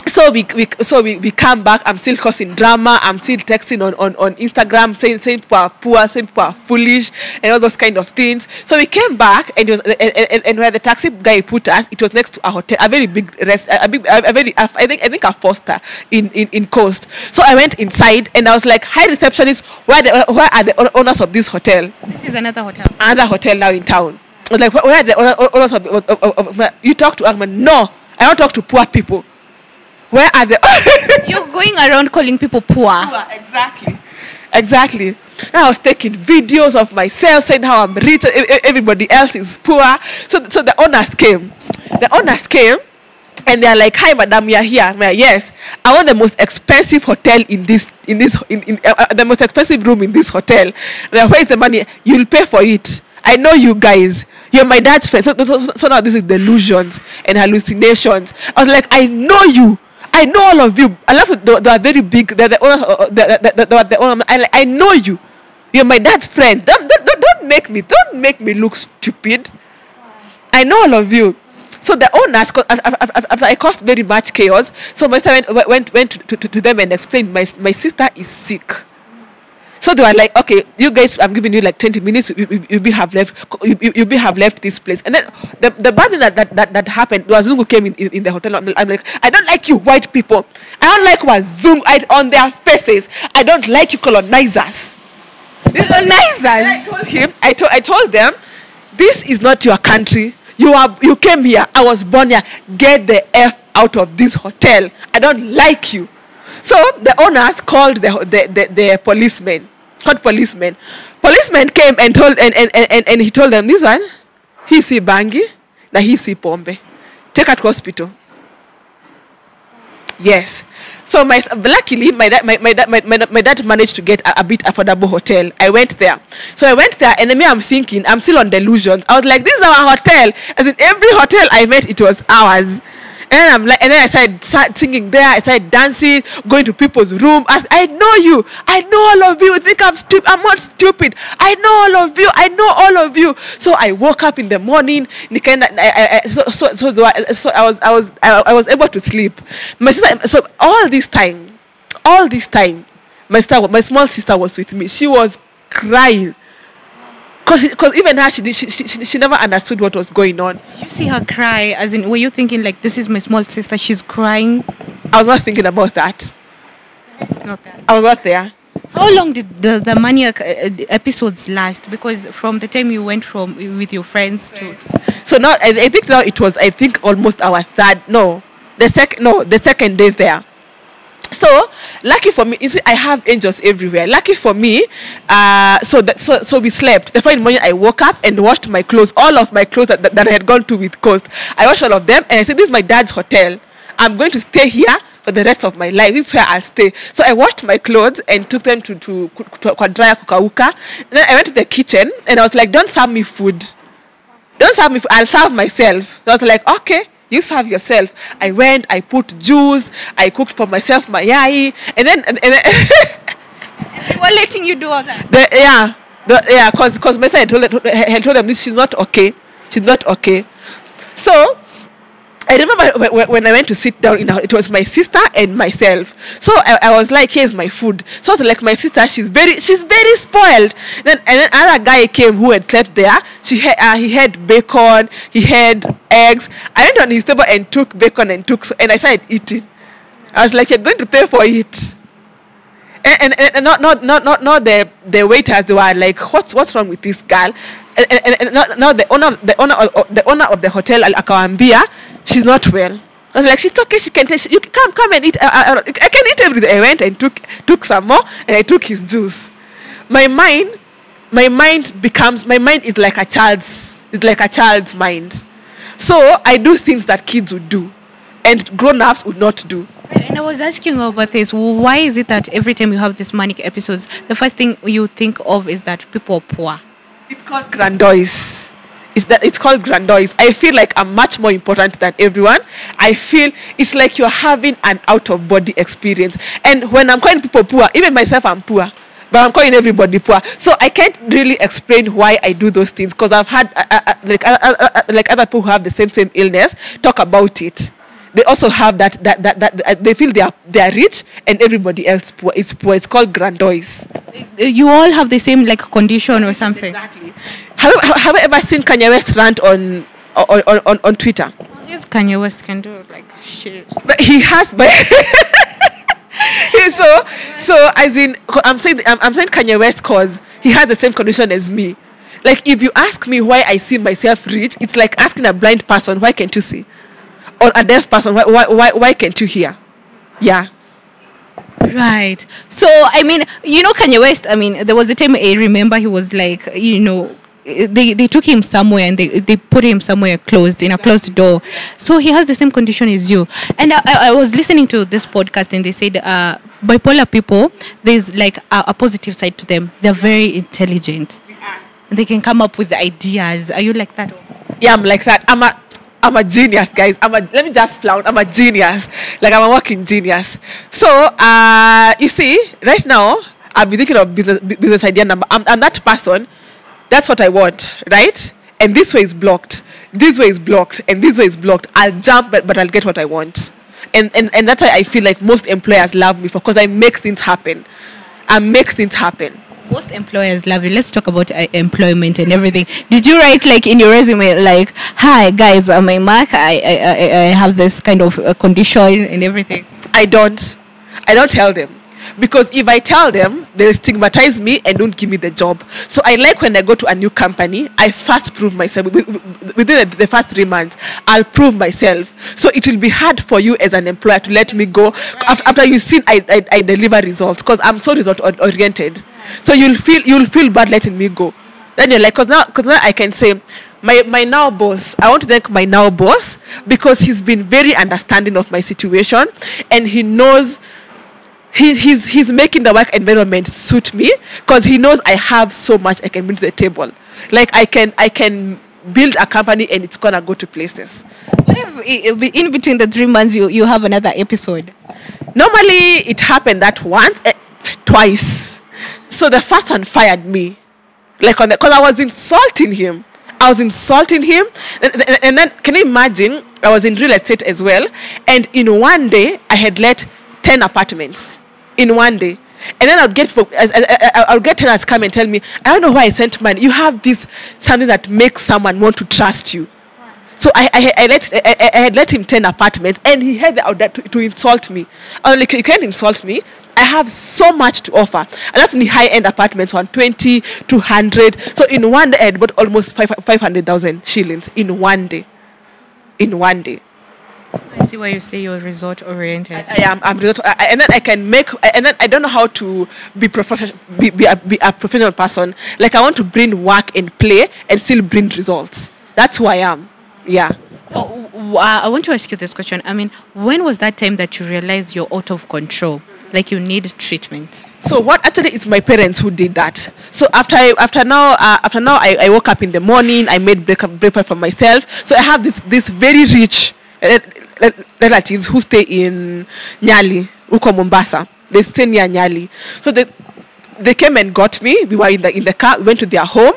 So we come back. I'm still causing drama. I'm still texting on Instagram saying people are poor, saying people are foolish, and all those kind of things. So we came back, and it was and where the taxi guy put us, it was next to a hotel, a very big I think a Foster in Coast. So I went inside, and I was like, "Hi, receptionist, where are the owners of this hotel?" This is another hotel. Another hotel now in town. I was like, "Where are the owners of you talk to Ahmed?" No, I don't talk to poor people. Where are the... You're going around calling people poor. Exactly. And I was taking videos of myself saying how I'm rich, everybody else is poor. So the owners came. And they're like, hi, madam, you're here. I'm like, yes. I want the most expensive hotel the most expensive room in this hotel. Like, where is the money? You'll pay for it. I know you guys. You're my dad's friend. So now this is delusions and hallucinations. I was like, I know you. I know all of you. I love it. They are very big. They're the owners. I know you. You're my dad's friend. Don't make me look stupid. I know all of you. So the owners, after I caused very much chaos, so my sister went to them and explained, my sister is sick. So they were like, okay, you guys, I'm giving you like 20 minutes. You have left this place. And then the bad thing that happened was Zungu came in the hotel. I'm like, I don't like you white people. I don't like what Zungu on their faces. I don't like you colonizers. Colonizers. I told them, this is not your country. You came here. I was born here. Get the F out of this hotel. I don't like you. So the owners called the policemen. Policemen came and he told them, this one, he see Bangi, now he see Pombe. Take her to hospital. Yes. So luckily my dad managed to get a bit affordable hotel. I went there. So I went there, and I'm thinking, I'm still on delusions. I was like, this is our hotel. As in every hotel I met, it was ours. And I'm like, and then I started singing there. I started dancing, going to people's room. I know you. I know all of you. You think I'm stupid? I'm not stupid. I know all of you. I know all of you. So I woke up in the morning. So I was able to sleep. My sister. So all this time, my small sister was with me. She was crying. Because even her, she never understood what was going on. Did you see her cry? As in, were you thinking like, this is my small sister, she's crying? I was not thinking about that. It's not that. I was not there. How long did the maniac episodes last? Because from the time you went with your friends to... So now, I think now it was, almost our the second day there. So lucky for me, you see, I have angels everywhere. Lucky for me, so we slept. The following morning, I woke up and washed my clothes, all of my clothes that I had gone to with Coast. I washed all of them, and I said, "This is my dad's hotel. I'm going to stay here for the rest of my life. This is where I'll stay." So I washed my clothes and took them to Kwadraya Kukauka. Then I went to the kitchen and I was like, "Don't serve me food. Don't serve me food. I'll serve myself." So I was like, "Okay. You serve yourself." I went, I put juice, I cooked for myself mayai, and then and they were letting you do all that. Because my son had told them this, she's not okay. So I remember when I went to sit down, it was my sister and myself. So I was like, "Here's my food." So I was like, my sister, she's very spoiled. And then another guy came who had slept there. He had bacon, he had eggs. I went on his table and took bacon and I started eating. I was like, "You're going to pay for it." And not the waiters, they were like, what's wrong with this girl? And now the owner of the hotel, akawambia, she's not well. I was like, "She's okay, she can taste. You come and eat. I can eat everything." I went and took some more, and I took his juice. My mind is like a child's mind. So I do things that kids would do and grown-ups would not do. And I was asking you about this. Why is it that every time you have these manic episodes, the first thing you think of is that people are poor? It's called grandiose. It's called grandiose. I feel like I'm much more important than everyone. I feel it's like you're having an out-of-body experience. And when I'm calling people poor, even myself, I'm poor. But I'm calling everybody poor. So I can't really explain why I do those things, because I've had like other people who have the same illness talk about it. They also have that they feel they are rich and everybody else poor. It's poor. It's called grandiose. You all have the same like condition or something. Exactly. Have you ever seen Kanye West rant on Twitter? Yes, Kanye West can do like shit. But he has, but so as in, I'm saying Kanye West because he has the same condition as me. Like, if you ask me why I see myself rich, it's like asking a blind person, why can't you see? Or a deaf person, why can't you hear? Yeah. Right. So, I mean, Kanye West, I mean, there was a time I remember he was like, they took him somewhere and they put him somewhere closed, in a closed door. So he has the same condition as you. And I was listening to this podcast and they said bipolar people, there's like a positive side to them. They're very intelligent. They can come up with ideas. Are you like that? Yeah, I'm like that. I'm a genius, guys. Let me just flout. I'm a genius. Like, I'm a working genius. So, you see, right now, I've been thinking of business idea number. I'm that person. That's what I want, right? And this way is blocked. This way is blocked. And this way is blocked. I'll jump, but I'll get what I want. And that's why I feel like most employers love me because I make things happen. I make things happen. Most employers love you. Let's talk about employment and everything. Did you write like in your resume like, "Hi guys, I'm Immac. I have this kind of condition and everything"? I don't tell them. Because if I tell them, they'll stigmatize me and don't give me the job. So I like when I go to a new company, I first prove myself. Within the first 3 months, I'll prove myself. So it will be hard for you as an employer to let me go after you've seen I deliver results, because I'm so result oriented. So you'll feel bad letting me go. Then you're like, because now I can say, my now boss, I want to thank my now boss because he's been very understanding of my situation, and he knows. He's making the work environment suit me because he knows I have so much I can bring to the table. Like, I can build a company and it's gonna go to places. What if in between the 3 months you have another episode? Normally, it happened that once, twice. So the first one fired me, like because I was insulting him. And then can you imagine? I was in real estate as well, and in one day I had let 10 apartments in one day. And then I'll get tenants come and tell me, I don't know why I sent money. You have this something that makes someone want to trust you. So I had let him 10 apartments, and he had the audacity to insult me. I was like, you can't insult me. I have so much to offer. I have high-end apartments, 120, 200. So in one day, I had bought almost 500,000 shillings in one day. I see why you say you're resort oriented. I'm resort, and then I can make, and then I don't know how to be professional, be a professional person. Like I want to bring work and play and still bring results. That's who I am. Yeah. So I want to ask you this question. I mean, when was that time that you realized you're out of control? Like you need treatment? So what actually it's my parents who did that. So after now I woke up in the morning, I made breakfast for myself. So I have this very rich relatives who stay in Nyali, Uko Mombasa. They stay near Nyali. So they came and got me. We were in the car. We went to their home.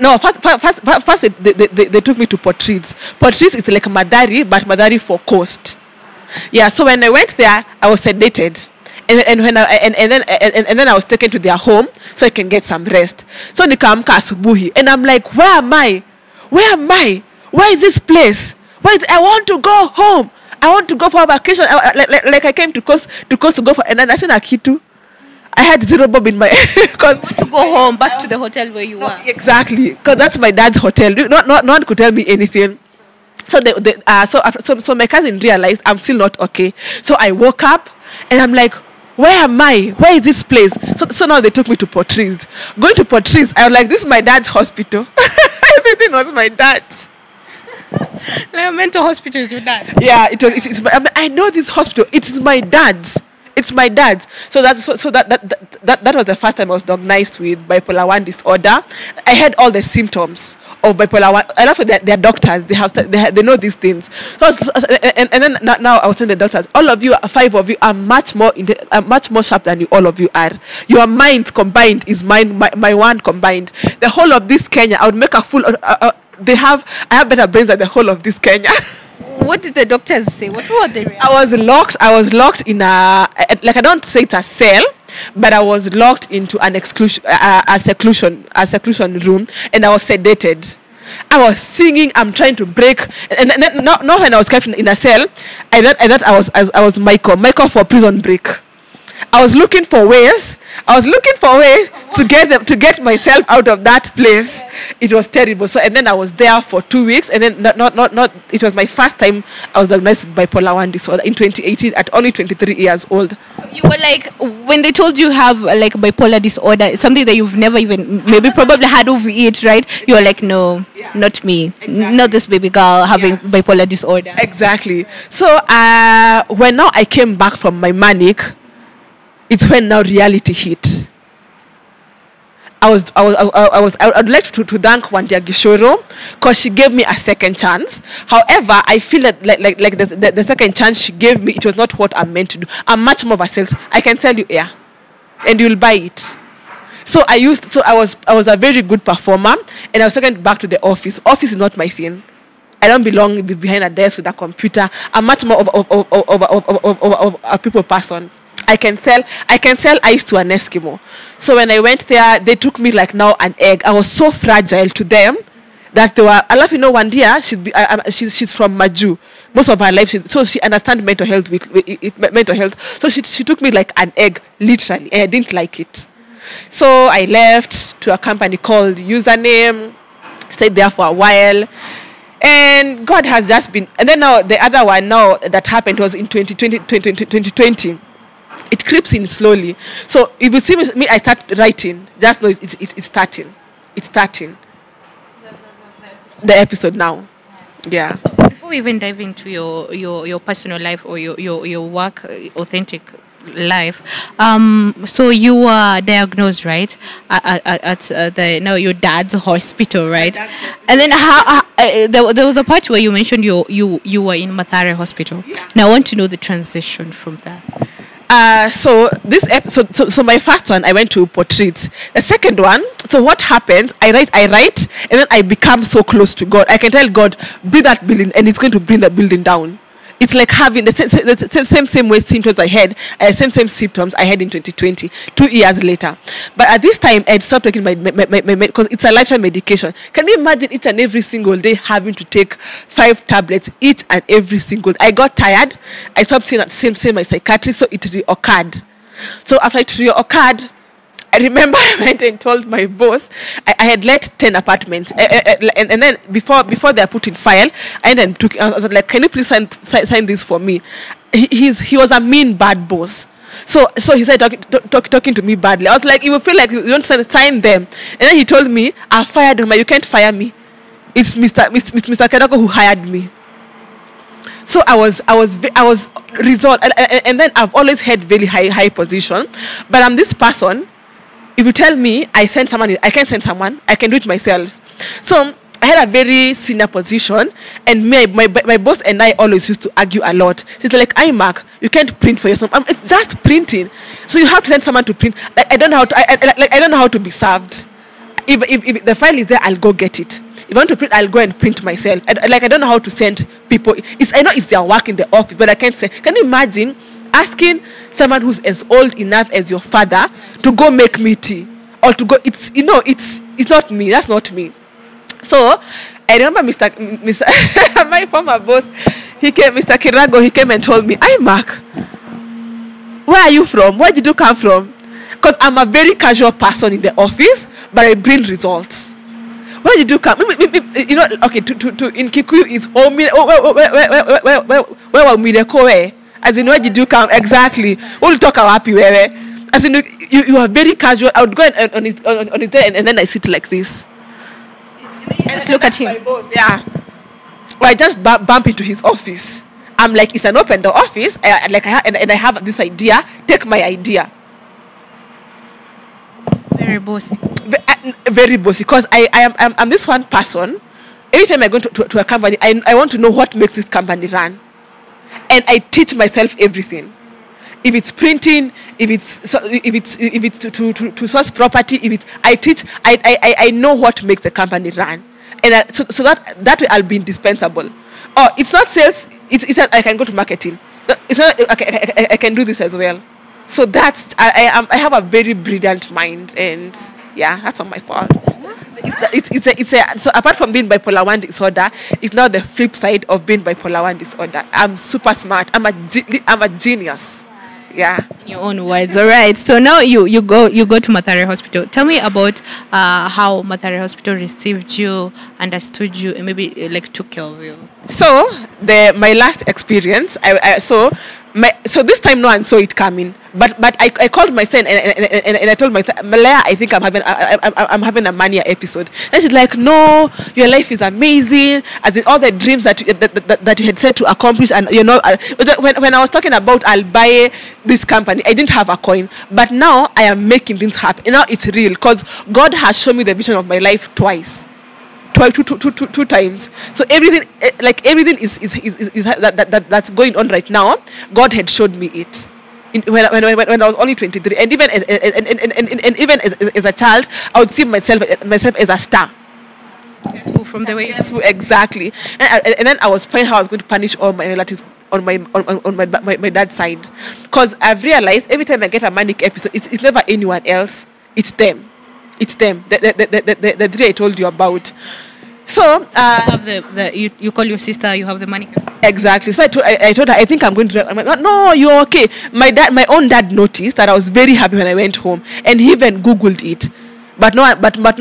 No, first they took me to Port Reitz. Port Reitz is like Madari, but Madari for coast. Yeah. So when I went there, I was sedated. And then I was taken to their home so I can get some rest. So nikaamka asubuhi, and I'm like, where am I? Where is this place? I want to go home. I want to go for a vacation. Like I came to coast to go for, and then I said Akitu. I had zero bob in my because you want to go home, back to the hotel where you were. Exactly, because that's my dad's hotel. No one could tell me anything. So so my cousin realized I'm still not okay. So I woke up and I'm like, where am I? Where is this place? So now they took me to Port Reitz. Going to Port Reitz, I was like, this is my dad's hospital. Everything was my dad's. Like mental hospital is your dad? Yeah, I know this hospital. It is my dad's. It's my dad's. So that was the first time I was diagnosed with bipolar 1 disorder. I had all the symptoms of bipolar 1. I love that they're doctors. They know these things. So and then now I was telling the doctors, all of you, 5 of you, are much more sharp than you. All of you are. Your minds combined is my one combined. The whole of this Kenya, I would make a fool. I have better brains than the whole of this Kenya. What did the doctors say? What were they? I was locked in I don't say it's a cell, but I was locked into an seclusion room, and I was sedated. I was singing. I'm trying to break, and not when I was kept in a cell. I thought I was Michael for Prison Break. I was looking for ways to get myself out of that place. It was terrible. So and then I was there for 2 weeks, and then not it was my first time I was diagnosed with bipolar 1 disorder in 2018 at only 23 years old. So you were like, when they told you have like bipolar disorder, something that you've never even maybe probably had over it, right? You were like, no, not me, exactly. Not this baby girl having bipolar disorder. Exactly. So when now I came back from my manic, it's when now reality hit. I would like to thank Wandia Gishoro because she gave me a second chance. However, I feel that like the second chance she gave me, it was not what I'm meant to do. I'm much more of a sales. I can sell you air, and you'll buy it. So I was a very good performer, and I was taken back to the office. Office is not my thing. I don't belong behind a desk with a computer. I'm much more of a people person. I can sell ice to an Eskimo. So when I went there, they took me like now an egg. I was so fragile to them that they were. I love Wandia. She's from Maju. Most of her life, so she understands mental health mental health. So she took me like an egg, literally, and I didn't like it. So I left to a company called Username. Stayed there for a while. And God has just been. And then now the other one now that happened was in 2020. It creeps in slowly. So if you see me, I start writing. Just know it's starting. It's starting. The episode now. Yeah. Before we even dive into your personal life or your work, authentic life. So you were diagnosed, right, at your dad's hospital, right? And then there was a part where you mentioned you were in Mathare Hospital. Yeah. Now I want to know the transition from that. So my first one, I went to portraits. The second one, so what happens? I write, and then I become so close to God. I can tell God, build that building, and it's going to bring the building down. It's like having the same way symptoms I had, same symptoms I had in 2020, 2 years later. But at this time, I stopped taking my because it's a lifetime medication. Can you imagine each and every single day having to take 5 tablets each and every single day? I got tired. I stopped seeing my psychiatrist, so it reoccurred. So after it reoccurred, I remember I went and told my boss I had let 10 apartments, and then before they are put in file, I then I was like, can you please sign this for me? He was a mean bad boss. So he started talking to me badly. I was like, you will feel like you don't sign them. And then he told me, I fired him. You can't fire me. It's Mr. Kedako who hired me. So I was resolved, and then I've always had very high position, but I'm this person. If you tell me I send someone, I can send someone. I can do it myself. So I had a very senior position, and my boss and I always used to argue a lot. She's like, Immac, you can't print for yourself. It's just printing. So you have to send someone to print. Like, I don't know how to. I don't know how to be served. If the file is there, I'll go get it. If I want to print, I'll go and print myself. I don't know how to send people. I know it's their work in the office, but I can't send. Can you imagine asking someone who's as old enough as your father to go make me tea, or to go? It's not me. That's not me. So I remember Mr. my former boss. He came, Mr. Kirago. He came and told me, Immac, where are you from? Where did you come from? Because I'm a very casual person in the office, but I bring results. Where did you come? You know, okay, to in Kikuyu is home. Where were we? As in, where did you come? Exactly. We'll talk about happy where. As in, you are very casual. I would go on his day, and then I sit like this. And just look at him. Boss, yeah. Or I just bump into his office. I'm like, it's an open door office. I have this idea. Take my idea. Very bossy. Very bossy. Because I'm this one person. Every time I go to a company, I want to know what makes this company run. And I teach myself everything. If it's printing, if it's to source property, I know what makes the company run, and so that way I'll be indispensable. Oh, it's not sales. It's I can go to marketing. It's not. I can do this as well. So that's I have a very brilliant mind, and yeah, that's on my part. So apart from being bipolar 1 disorder, it's now the flip side of being bipolar 1 disorder. I'm super smart. I'm a genius. Yeah. In your own words. All right. So now you go to Mathare Hospital. Tell me about how Mathare Hospital received you, understood you, and maybe like took care of you. So my last experience, so this time no one saw it coming, but I called my son and I told my son, Malaya, I think I'm having a mania episode. And she's like, no, your life is amazing, as in all the dreams that you had said to accomplish. And you know, when I was talking about I'll buy this company, I didn't have a coin, but now I am making things happen. Now it's real because God has shown me the vision of my life twice. Two times. So everything is that's going on right now. God had showed me it when I was only 23, and even as a child, I would see myself as a star. Successful from the way. Successful, exactly. And then I was praying how I was going to punish all my relatives on my dad's side, because I've realized every time I get a manic episode, it's never anyone else. It's them. It's them. The three I told you about. So you have you call your sister. You have the money. Exactly. So I told her I think I'm going to. I'm like, no, you're okay. My own dad noticed that I was very happy when I went home, and he even Googled it, but no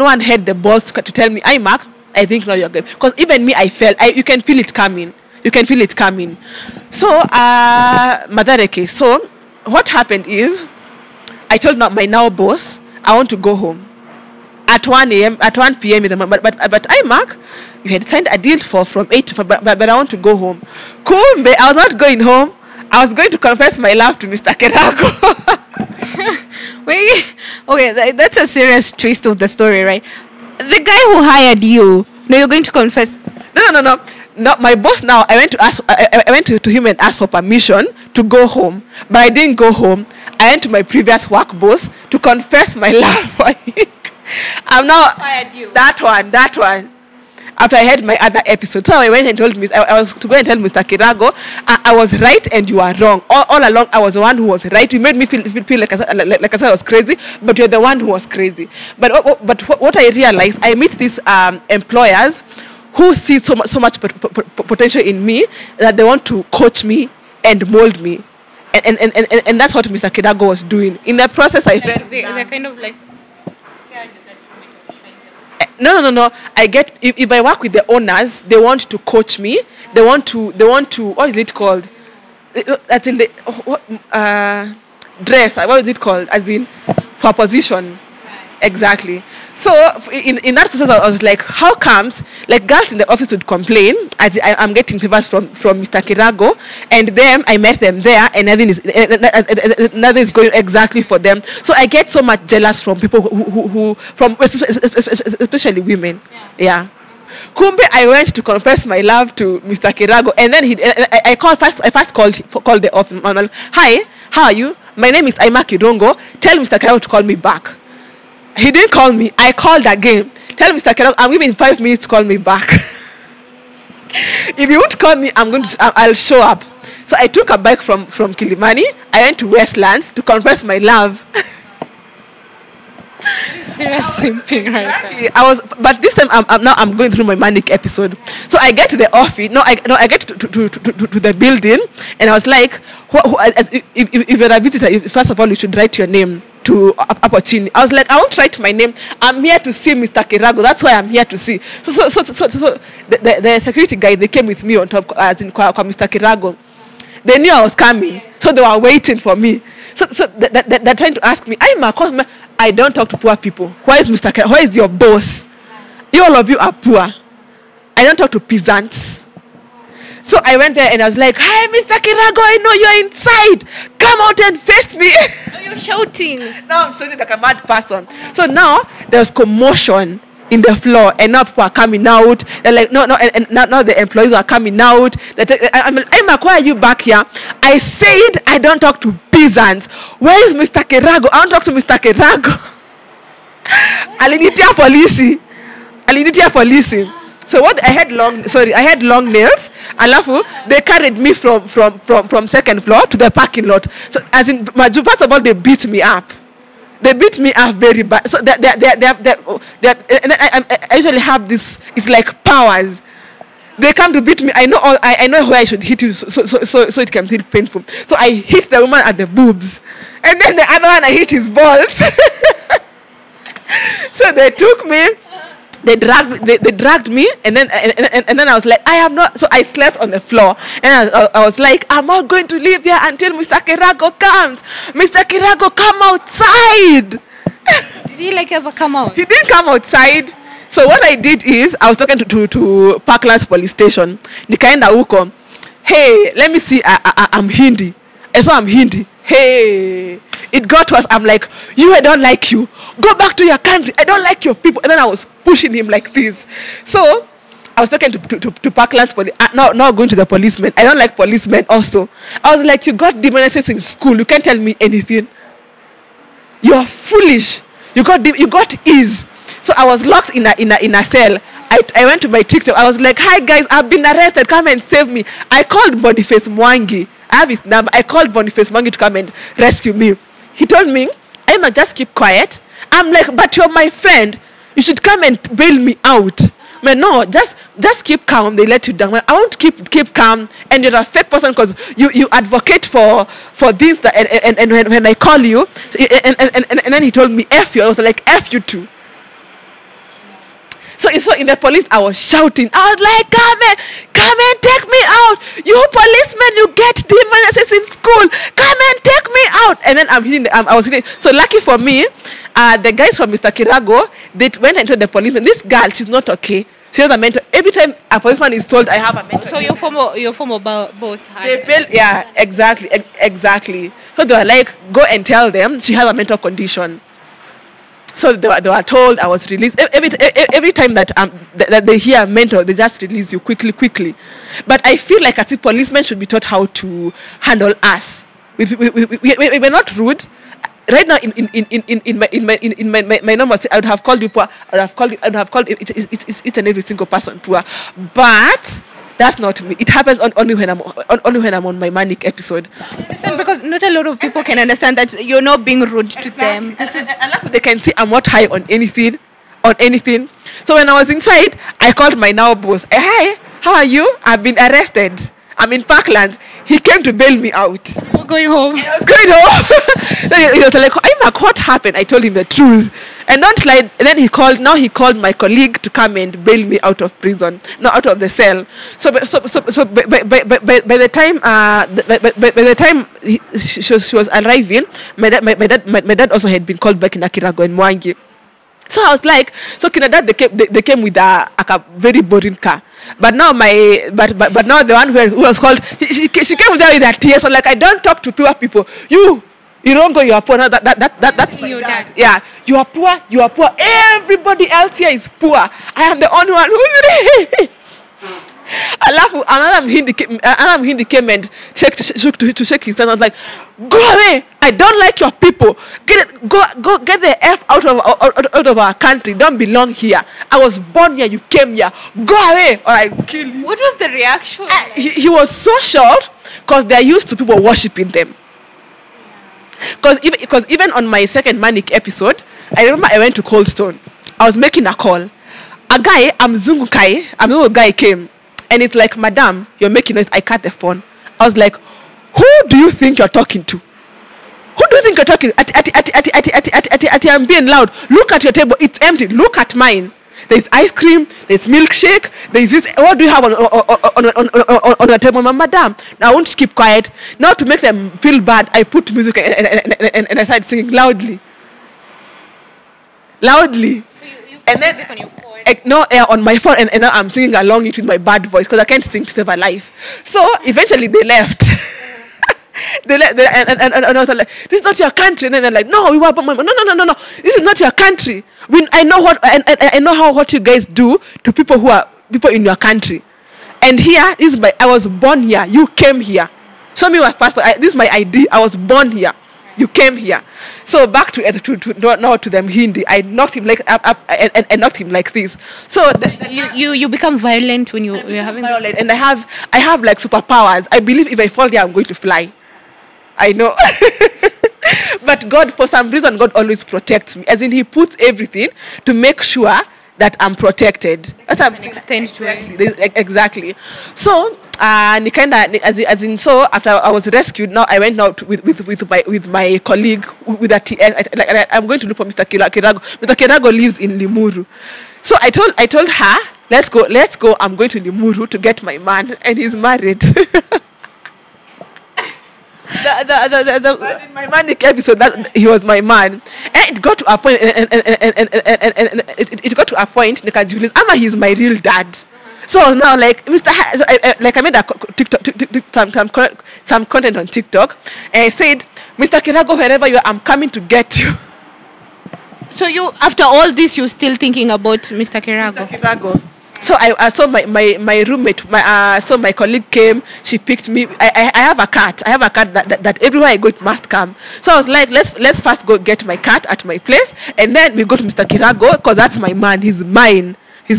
one had the balls to tell me, Immac, I think now you're good. Because even me, I felt you can feel it coming. You can feel it coming. So Madareke. So what happened is, I told my now boss I want to go home. At 1 p.m. in the morning, but Immac, you had signed a deal from 8 to 5, but I want to go home. Kumbe, I was not going home. I was going to confess my love to Mr. Kirago. Wait, okay, that's a serious twist of the story, right? The guy who hired you, no, you're going to confess. No. My boss now, I went to ask. I went to him and asked for permission to go home, but I didn't go home. I went to my previous work boss to confess my love for him. I'm now Fired you. That one. After I had my other episode, so I went and told I was to go and tell Mr. Kirago, I was right and you are wrong. All along, I was the one who was right. You made me feel like I said I was crazy, but you're the one who was crazy. But what I realized, I meet these employers who see so much potential in me that they want to coach me and mold me, and that's what Mr. Kirago was doing. In the process, I felt they're kind of like scared that you might outshine them. No. I get if I work with the owners, they want to coach me. They want to. What is it called? That's in the dress. What is it called? As in for position. Exactly. So in that process, I was like, how comes like girls in the office would complain as I'm getting favors from Mr. Kirago, and then I met them there, and nothing is going exactly for them. So I get so much jealous from people who from especially women. Yeah. Kumbe, I went to confess my love to Mr. Kirago, and then I first called the office. I'm like, hi, how are you? My name is Immac Irungu. Tell Mr. Kirago to call me back. He didn't call me. I called again. Tell Mr. Kirago I'm giving 5 minutes to call me back. If you won't call me, I'll show up. So I took a bike from Kilimani. I went to Westlands to confess my love. Serious simping, right? Exactly. But this time I'm going through my manic episode. So I get to the office. I get to the building, and I was like, if you're a visitor, first of all, you should write your name to Apochini. I was like, I won't write my name. I'm here to see Mr. Kirago. That's why I'm here to see. So the security guy, they came with me on top, as in kwa Mr. Kirago. They knew I was coming, so they were waiting for me. So they're trying to ask me, I don't talk to poor people. Where is Mr. Kirago? Where is your boss? All of you are poor. I don't talk to peasants. So I went there and I was like, hi, Mr. Kirago, I know you're inside. Come out and face me. Oh, you're shouting. Now I'm shouting like a mad person. So now there's commotion in the floor, and now people are coming out. They're like, no, and now the employees are coming out. I'm like, Immac, why are you back here? I said I don't talk to peasants. Where is Mr. Kirago? I don't talk to Mr. Kirago. Alinitia police. So what I had long nails. Alafu, they carried me from second floor to the parking lot. So as in Maju, first of all, they beat me up. They beat me up very bad. So and I usually have this. It's like powers. They come to beat me. I know where I should hit you, so it can feel painful. So I hit the woman at the boobs, and then the other one I hit his balls. So they took me. They dragged me, and then I was like, I am not. So I slept on the floor, and I was like, I'm not going to leave here until Mr. Kirago comes. Mr. Kirago, come outside. Did he ever come out? He didn't come outside. So what I did is I was talking to Parklands police station. Nikaenda huko. Hey, let me see. I'm Hindi. And so I'm Hindi. Hey. It got worse. I'm like, I don't like you. Go back to your country. I don't like your people. And then I was pushing him like this. So I was talking to Parklands police. Now going to the policeman. I don't like policemen also. I was like, you got demonized in school. You can't tell me anything. You're foolish. You got ease. So I was locked in a cell. I went to my TikTok. I was like, hi guys, I've been arrested. Come and save me. I called Boniface Mwangi. I have his number. I called Boniface Mwangi to come and rescue me. He told me, Emma, just keep quiet. I'm like, but you're my friend. You should come and bail me out. Man, no, just keep calm. They let you down. I want to keep calm. And you're a fake person because you advocate for this. And when I call you, and then he told me, F you. I was like, F you too. So in the police, I was shouting. I was like, come and take me out. You policemen, you get demonized in school. Come and take me out. And then I was hitting. So lucky for me, the guys from Mr. Kirago, they went and told the policeman, this girl, she's not okay. She has a mentor. Every time a policeman is told, I have a mentor. So your former boss had. They feel, yeah, exactly. So they were like, go and tell them she has a mental condition. So they were told I was released. Every time that they hear mentor, they just release you quickly. But I feel like as if policemen should be taught how to handle us. We're not rude. Right now, in my normal, I would have called you poor. I would have called each and every single person poor. But that's not me. It happens only when I'm on my manic episode. Because not a lot of people can understand that you're not being rude to them. This is they can see I'm not high on anything. So when I was inside, I called my now boss. Hey, hi, how are you? I've been arrested. I'm in Parkland. He came to bail me out. You're going home. I was going home. He was like, Immac, what happened? I told him the truth. And don't lie. And then he called my colleague to come and bail me out of prison, not out of the cell. So by the time she was arriving, my dad also had been called back in Akirago and Mwangi. So I was like, so Kinadad, they came with a very boring car. But now but now the one who was called, she came there with her tears. So like, I don't talk to poor people. You don't go, you are poor. No, that's my dad. Yeah, you are poor. Everybody else here is poor. I am the only one who's rich. Another Hindi came and to shake his hand. I was like, go away. I don't like your people. Go get the F out of our country. Don't belong here. I was born here. You came here. Go away or I kill you. What was the reaction? He was so shocked because they're used to people worshiping them. Because even on my second manic episode, I remember I went to Cold Stone. I was making a call. A guy, Mzungu guy came. And it's like, madam, you're making noise. I cut the phone. I was like, who do you think you're talking to? Who do you think you're talking to? I'm being loud. Look at your table. It's empty. Look at mine. There's ice cream. There's milkshake. There's this. What do you have on your table? Madam, now I won't keep quiet. Now to make them feel bad, I put music and I started singing loudly. So you put music on your phone? No, on my phone, and now I'm singing along it with my bad voice because I can't sing to save a life. So eventually they left. And I was like, this is not your country. And then they're like, no, we were no. This is not your country. I know what you guys do to people who are people in your country. And here is I was born here. You came here. Show me your passport. This is my ID. I was born here. You came here. So back to them Hindi. I knocked him like up and knocked him like this. So you become violent when you're having violent, and I have like superpowers. I believe if I fall there, I'm going to fly. I know. But God, for some reason, God always protects me. As in, He puts everything to make sure that I'm protected. That's an extent to it. Exactly. So as in, so after I was rescued, now I went out with my colleague with a TS. I'm going to look for Mr. Kirago. Mr. Kirago lives in Limuru. So I told her, let's go. I'm going to Limuru to get my man, and he's married. In my manic episode, that he was my man, and it got to a point, and it got to a point. Ama, he's my real dad. So now, like I made a TikTok, some content on TikTok, and I said, Mr. Kirago, wherever you are, I'm coming to get you. So you, after all this, you're still thinking about Mr. Kirago? Mr. Kirago. So I saw my roommate, so my colleague came, she picked me. I have a cat. I have a cat that everywhere I go, it must come. So I was like, let's first go get my cat at my place, and then we go to Mr. Kirago, because that's my man. He's mine. So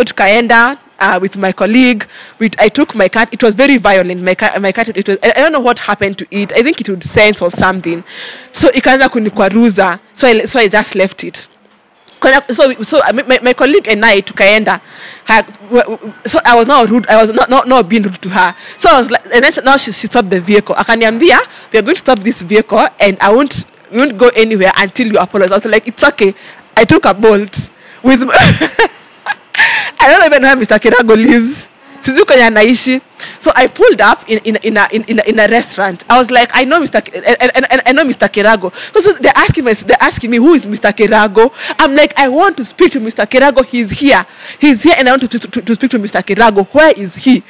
to Kaenda, with my colleague, I took my cat. It was very violent. My cat. It was. I don't know what happened to it. I think it would sense or something. So ikaanza kunikwaruza. So I just left it. So my colleague and I to Kaenda, so I was not rude. I was not being rude to her. So I was like, and then now she stopped the vehicle. Akaniambia, we are going to stop this vehicle, and we won't go anywhere until you apologize. I was like, it's okay. I took a bolt with. I don't even know where Mr. Kirago lives. sijui kwenye anaishi. So I pulled up in a restaurant. I was like, I know Mr. I know Mr. Kirago. So they're asking me who is Mr. Kirago. I'm like, I want to speak to Mr. Kirago. He's here, and I want to speak to Mr. Kirago. Where is he?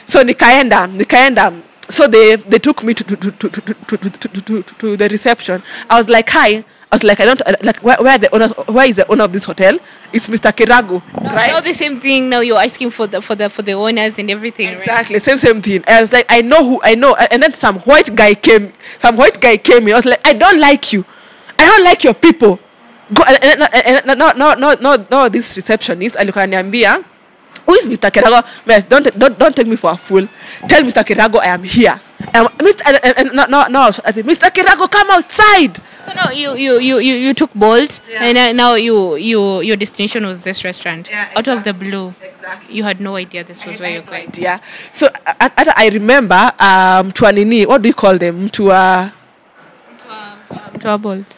So nikaenda. So they took me to the reception. I was like, hi. I was like, I don't like where is the owner of this hotel? It's Mr. Kirago, right? Now the same thing. Now you're asking for the owners and everything. Exactly, right? same thing. I was like, I know, and then some white guy came. I was like, I don't like you. I don't like your people. Go and no. This receptionist, alikuwa who is Mr. Kirago? Don't take me for a fool. Tell Mr. Kirago I am here. Mr. Kirago, come outside. So now you took Bolt, and now your destination was this restaurant. Yeah, exactly. Out of the blue, exactly. You had no idea this was where you're going. Yeah. So I remember to a nini, what do you call them? To a Bolt.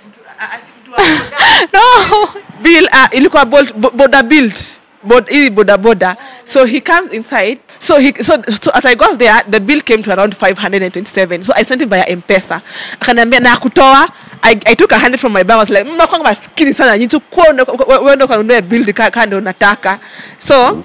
No. Bill. Ilikuwa Bolt boda built. Boda. So he comes inside. So after I got there, the bill came to around 527. So I sent him via M-Pesa. Akaniambia na kutoa. I took 100 from my bank. I was like, mnakuwa maskini sana nyinyi wewe kununua bill kando unataka. So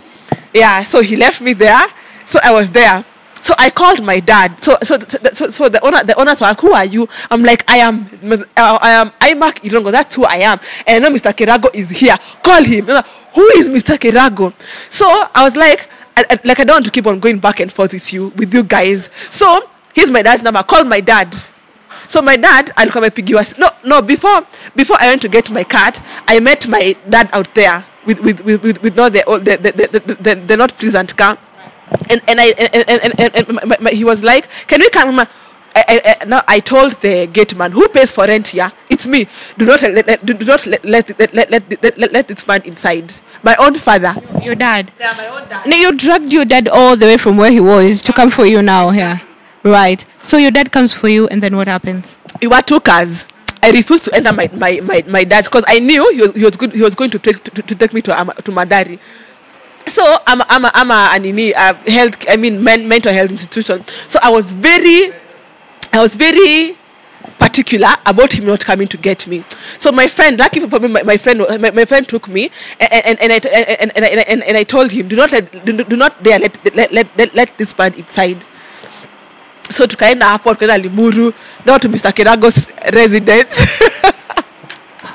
yeah, so he left me there. So I was there. So I called my dad. So the owner asked, who are you? I'm like, I am Immac Irungu. That's who I am. And I know Mr. Kirago is here. Call him. Who is Mr. Kirago? So I was like, I don't want to keep on going back and forth with you guys. So here's my dad's number. Call my dad. So my dad, I'll come and pick you. No. Before I went to get my card, I met my dad out there with not the not pleasant car. And he was like, can we come? I told the gate man, who pays for rent here? It's me. Do not let this man inside. My own father. Your dad? Yeah, my own dad. No, you dragged your dad all the way from where he was to come for you now here. Right. So your dad comes for you, and then what happens? We were 2 cars. I refused to enter my dad's because I knew he was going to take me to Madari. So I'm a mental health institution. So I was very particular about him not coming to get me. So my friend, lucky for me, my friend took me and I told him, do not dare let this man inside. So tukaenda hapo tukaenda Limuru, now to Mr. Kirago's residence.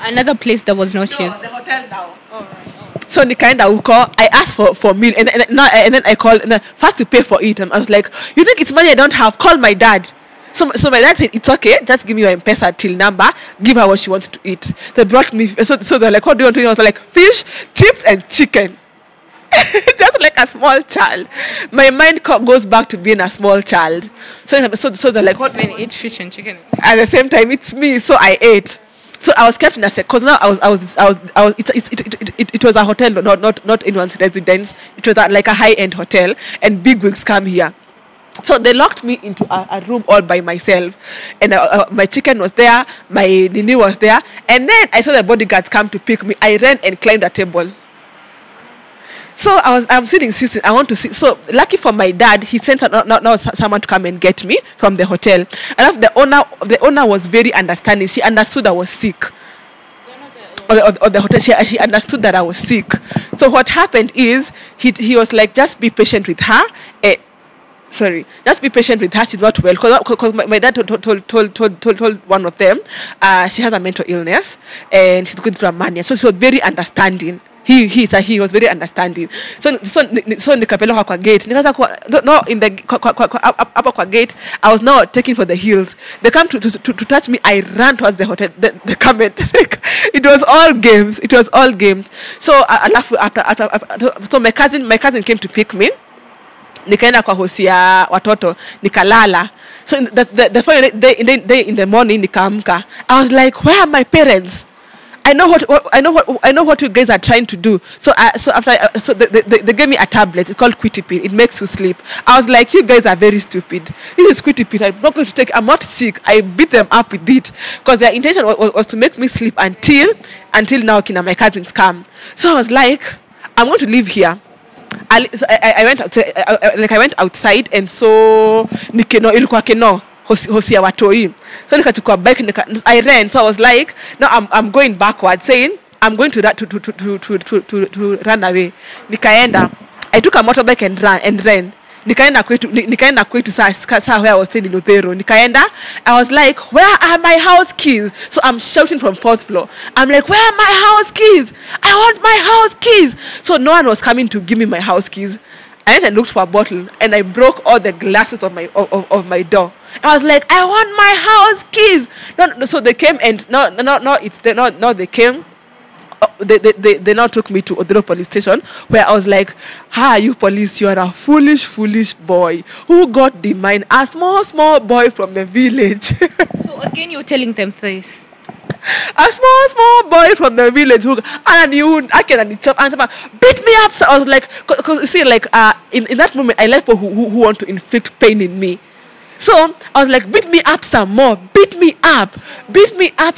Another place that was not his. The hotel now. Oh, right. So nikaenda huko, I asked for meal and then I called first to pay for it. I was like, you think it's money I don't have? Call my dad. So my dad said, it's okay, just give me your M-Pesa till number, give her what she wants to eat. They brought me, so they're like, what do you want to eat? I was like, fish, chips and chicken. Just like a small child. My mind goes back to being a small child. So they're like, what do you want? Eat fish and chicken. At the same time, it's me, so I ate. So I was kept in a set, because now it was a hotel, not anyone's residence. It was like a high-end hotel, and big wigs come here. So they locked me into a room all by myself, and my chicken was there, my nini was there, and then I saw the bodyguards come to pick me. I ran and climbed a table. So I'm sitting. I want to sit. So lucky for my dad, he sent someone to come and get me from the hotel. And the owner was very understanding. She understood I was sick. Or the hotel, she understood that I was sick. So what happened is he was like, just be patient with her. Just be patient with her. She's not well. Because my dad told one of them, she has a mental illness and she's going through a mania. So she was very understanding. He was very understanding. So nikapelekwa kwa gate. Nikaanza kwa gate. I was now taking for the heels. They come to touch me. I ran towards the hotel. They come and it was all games. So so my cousin came to pick me. Nikaenda kwa hosi ya watoto, nikalala. So the following day in the morning nikaamka. I was like, where are my parents? I know what you guys are trying to do. So they gave me a tablet. It's called Quitipin. It makes you sleep. I was like, you guys are very stupid. This is Quitipin. I'm not going to take. I'm not sick. I beat them up with it because their intention was to make me sleep until now. My cousins come. So I was like, I'm going to live here. I went outside, like I went outside and so nikeno ilikuwa keno hosi ya watoi. So nikachukua bike I ran. So I was like, no, I'm going backwards, saying I'm going to run away. Nikaenda. I took a motorbike and ran. Nikaenda kwetu saa where I was staying in Luthero. Nikaenda. I was like, where are my house keys? So I'm shouting from 4th floor. I'm like, where are my house keys? I want my house keys. So no one was coming to give me my house keys. And I looked for a bottle and I broke all the glasses of my door. I was like, I want my house keys. No, so they came and they came. They now took me to Odero police station, where I was like, you police, you are a foolish boy who got the mine, a small boy from the village. So again, you're telling them this. A small boy from the village who beat me up. So I was like, because you see, like in that moment, I like people who want to inflict pain in me. So I was like, beat me up some more, beat me up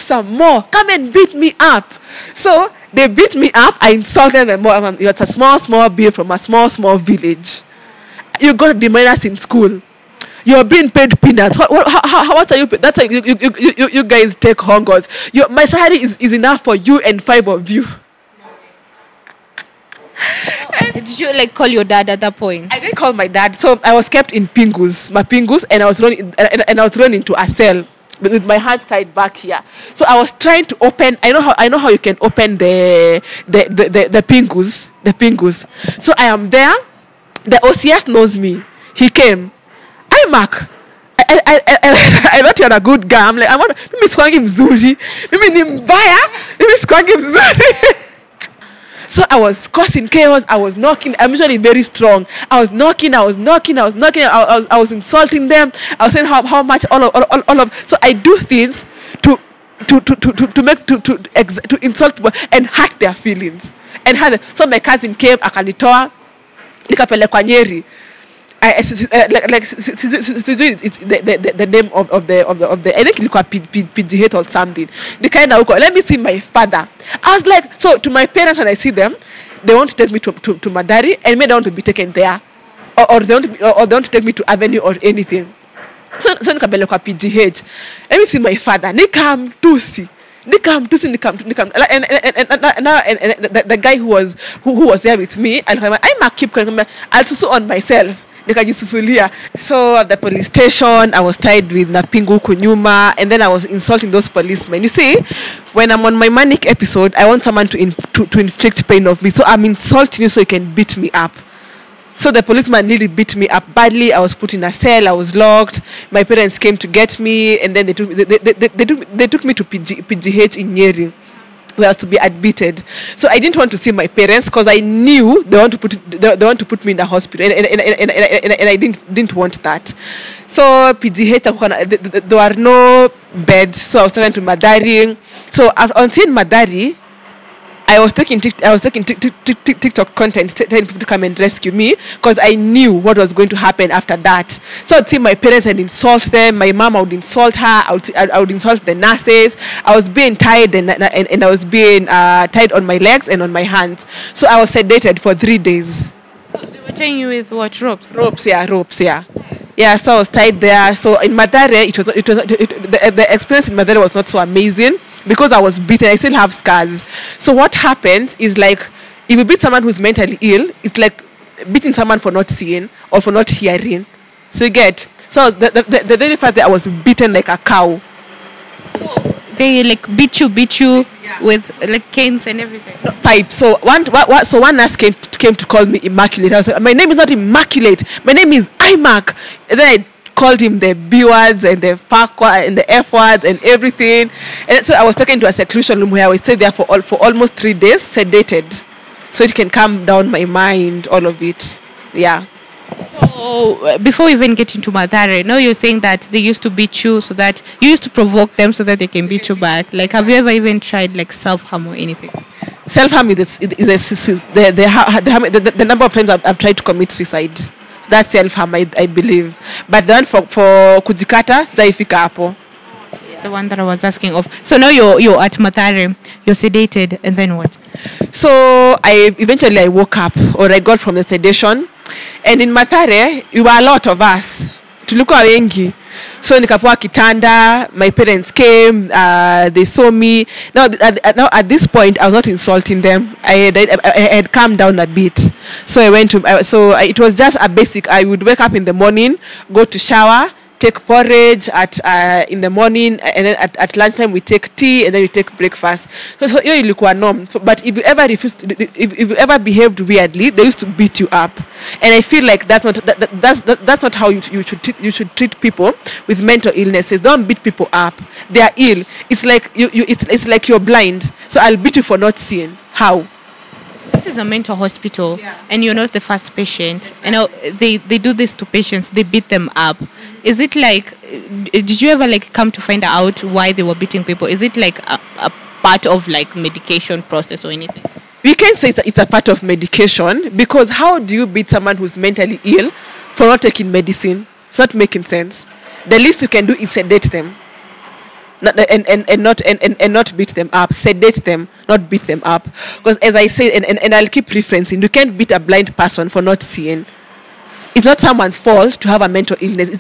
some more, come and beat me up. So they beat me up. I insulted them more. You're a small boy from a small village. You got the minors in school. You're being paid peanuts. What are you? That's how you guys take hongos. My salary is enough for you and 5 of you. Did you like call your dad at that point? I didn't call my dad. So I was kept in my pingus, and I was thrown into a cell with my hands tied back here. So I was trying to open. I know how you can open the pingus. So I am there. The OCS knows me. He came. Immac, I thought you're a good guy. I'm like, mimi sikwangi mzuri. Mimi ni mbaya. Mimi sikwangi mzuri. So I was causing chaos. I was knocking. I'm usually very strong. I was knocking. I was insulting them. I was saying how much all of. So I do things to insult people and hurt their feelings. So my cousin came, akanitoa, nikapelekwa Nyeri. It's the name of the I think it was PGH or something. The kind of let me see my father. I was like, so to my parents, when I see them, they want to take me to Madari, and me, they want to be taken there, or they want to take me to Avenue or anything. So nikapelekwa kwa PGH. Let me see my father. Nikam tusi. And the guy who was there with me, I might keep also on myself. So at the police station, I was tied with Napingu Kunyuma, and then I was insulting those policemen. You see, when I'm on my manic episode, I want someone to inflict pain of me. So I'm insulting you so you can beat me up. So the policeman nearly beat me up badly. I was put in a cell. I was locked. My parents came to get me, and then they took me to PGH in Nyeri, where I was to be admitted. So I didn't want to see my parents because I knew they want to put me in the hospital, and I didn't want that. So PGH, there were no beds, so I was taken to Madari. So on seeing Madari, I was taking TikTok content, telling people to come and rescue me because I knew what was going to happen after that. So I'd see my parents and insult them. My mom, I would insult her. I would insult the nurses. I was being tied and I was being tied on my legs and on my hands. So I was sedated for 3 days. So they were tying you with what, ropes? Ropes, yeah. Yeah, so I was tied there. So in Madare, the experience in Madare was not so amazing because I was beaten. I still have scars. So what happens is, like, if you beat someone who's mentally ill, it's like beating someone for not seeing or for not hearing. So you get. So the very first day I was beaten like a cow. So they like beat you with like canes and everything. No, pipe. So one nurse came to call me immaculate. I was like, my name is not immaculate. My name is Immac. And then I called him the B words and the and the F words and everything. And so I was taken to a seclusion room where I would stay there for almost 3 days, sedated, so it can calm down my mind, all of it. Yeah. So before we even get into Madare, now you're saying that they used to beat you, so that you used to provoke them so that they can beat you back. Like, have you ever even tried like self-harm or anything? Self-harm is the number of times I've tried to commit suicide. That's self-harm, I believe. But the one for kujikata, sijaifika hapo. the one that I was asking of. So now you're at Mathare, you're sedated, and then what? So I woke up, or I got from the sedation, and in Mathare, you were a lot of us. Tulikuwa wengi. So nikapewa kitanda, my parents came, they saw me. Now at this point, I was not insulting them. I had calmed down a bit. So it was just a basic. I would wake up in the morning, go to shower, take porridge in the morning, and then at lunchtime we take tea, and then we take breakfast. So hiyo ilikuwa norm. But if you ever if you ever behaved weirdly, they used to beat you up, and I feel like that's not how you should treat people with mental illnesses. Don't beat people up. They are ill. It's like it's like you're blind. So I'll beat you for not seeing. How? This is a mental hospital, and you're not the first patient. They do this to patients. They beat them up. Is it like, did you ever like come to find out why they were beating people? Is it like a part of like medication process or anything? We can say it's a part of medication, because how do you beat someone who's mentally ill for not taking medicine? It's not making sense. The least you can do is sedate them. And not beat them up. Sedate them, not beat them up. Because as I say, and I'll keep referencing, you can't beat a blind person for not seeing. It's not someone's fault to have a mental illness.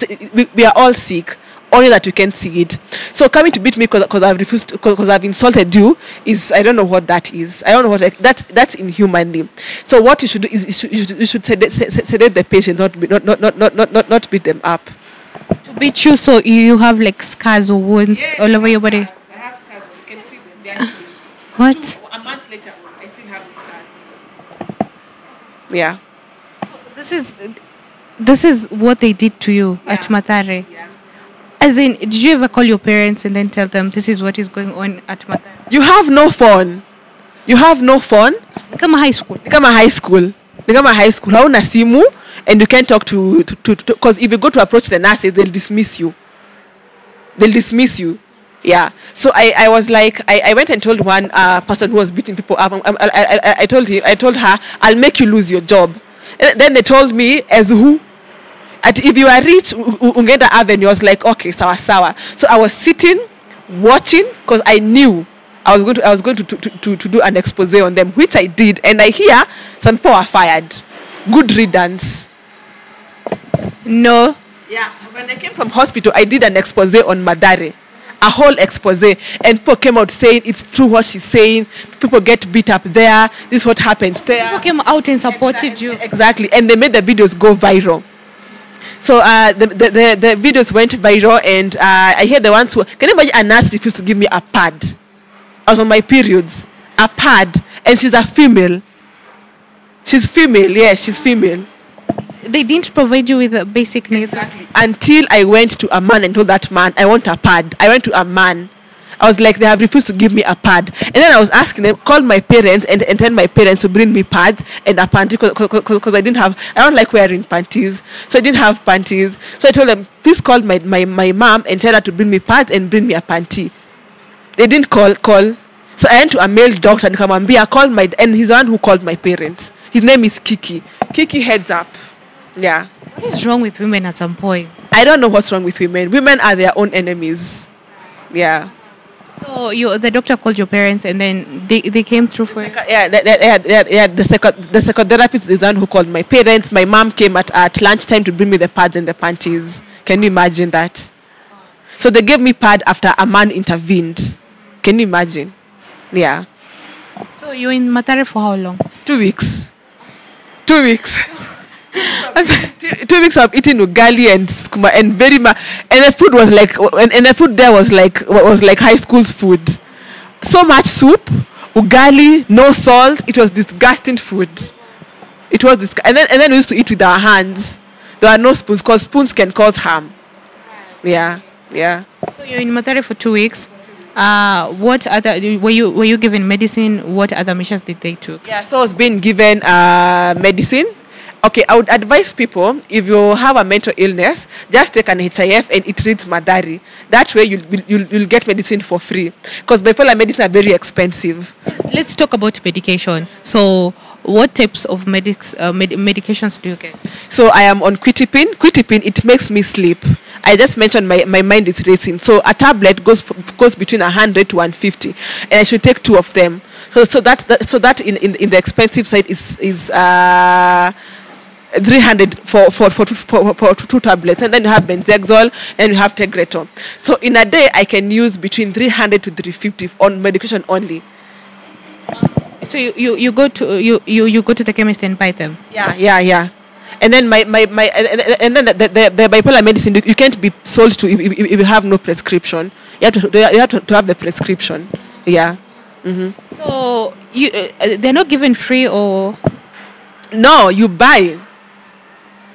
We are all sick, only that you can't see it. So coming to beat me because I've refused, because I've insulted you, is, I don't know what that is. I don't know what that's inhumanly. So what you should do is you should sedate the patient, not beat them up. To beat you, so you have like scars or wounds all over your body? I have scars. You can see them. They are What? A month later, I still have the scars. Yeah. So this is what they did to you at Mathare. Yeah. As in, did you ever call your parents and then tell them this is what is going on at Mathare? You have no phone. You have no phone. Become a high school. Become a high school. Hauna simu, and you can't talk to because if you go to approach the nurses, they'll dismiss you. Yeah. So I was like, I went and told one person who was beating people up. I told her, I'll make you lose your job. And then they told me, as who? If you are rich, Ungenda Avenue. I was like, okay, sawa. So I was sitting, watching, because I knew I was going to do an expose on them, which I did, and I hear some people are fired. Good riddance. No. Yeah. So when I came from hospital, I did an expose on Mathare, a whole expose, and people came out saying it's true what she's saying. People get beat up there. This is what happens there. People came out and supported you. Exactly, and they made the videos go viral. So the videos went viral, and I hear the ones who, can you imagine a nurse refused to give me a pad? I was on my periods, a pad, and she's a female. She's female, yeah, she's female. They didn't provide you with the basic needs. Exactly. Until I went to a man and told that man, I want a pad. I went to a man. I was like, they have refused to give me a pad. And then I was asking them, call my parents and tell my parents to bring me pads and a panty, because I don't like wearing panties. So I didn't have panties. So I told them, please call my mom and tell her to bring me pads and bring me a panty. They didn't call. So I went to a male doctor and and he's the one who called my parents. His name is Kiki. Kiki, heads up. Yeah. What is wrong with women at some point? I don't know what's wrong with women. Women are their own enemies. Yeah. So the doctor called your parents, and then they came through for you? Yeah. The psychotherapist is the one who called my parents. My mom came at lunchtime to bring me the pads and the panties. Can you imagine that? So they gave me pad after a man intervened. Can you imagine? Yeah. So you were in Mathare for how long? 2 weeks. 2 weeks. 2 weeks of eating ugali and skuma and and the food was like, and the food there was like high school's food. So much soup, ugali, no salt. It was disgusting food. It was and then we used to eat with our hands. There are no spoons, because spoons can cause harm. Yeah. So you're in Mathare for 2 weeks. What other were you given medicine? What other measures did they take? Yeah, so I was being given medicine. Okay, I would advise people, if you have a mental illness, just take an HIF and it reads Mathare. That way you'll get medicine for free, because bipolar medicine are very expensive. Let's talk about medication. So what types of medications do you get? So I am on quitipin. Quitipin, it makes me sleep. I just mentioned my mind is racing. So a tablet goes between 100 to 150, and I should take 2 of them. So that in the expensive side is 300 for 2 tablets, and then you have Benzexol and you have Tegretol. So in a day I can use between 300 to 350 on medication only. So you go to you go to the chemist and buy them. Yeah. And then and then the bipolar medicine, you can't be sold to if you have no prescription. You have to have the prescription. Yeah. Mm-hmm. So they're not given free, or no, you buy.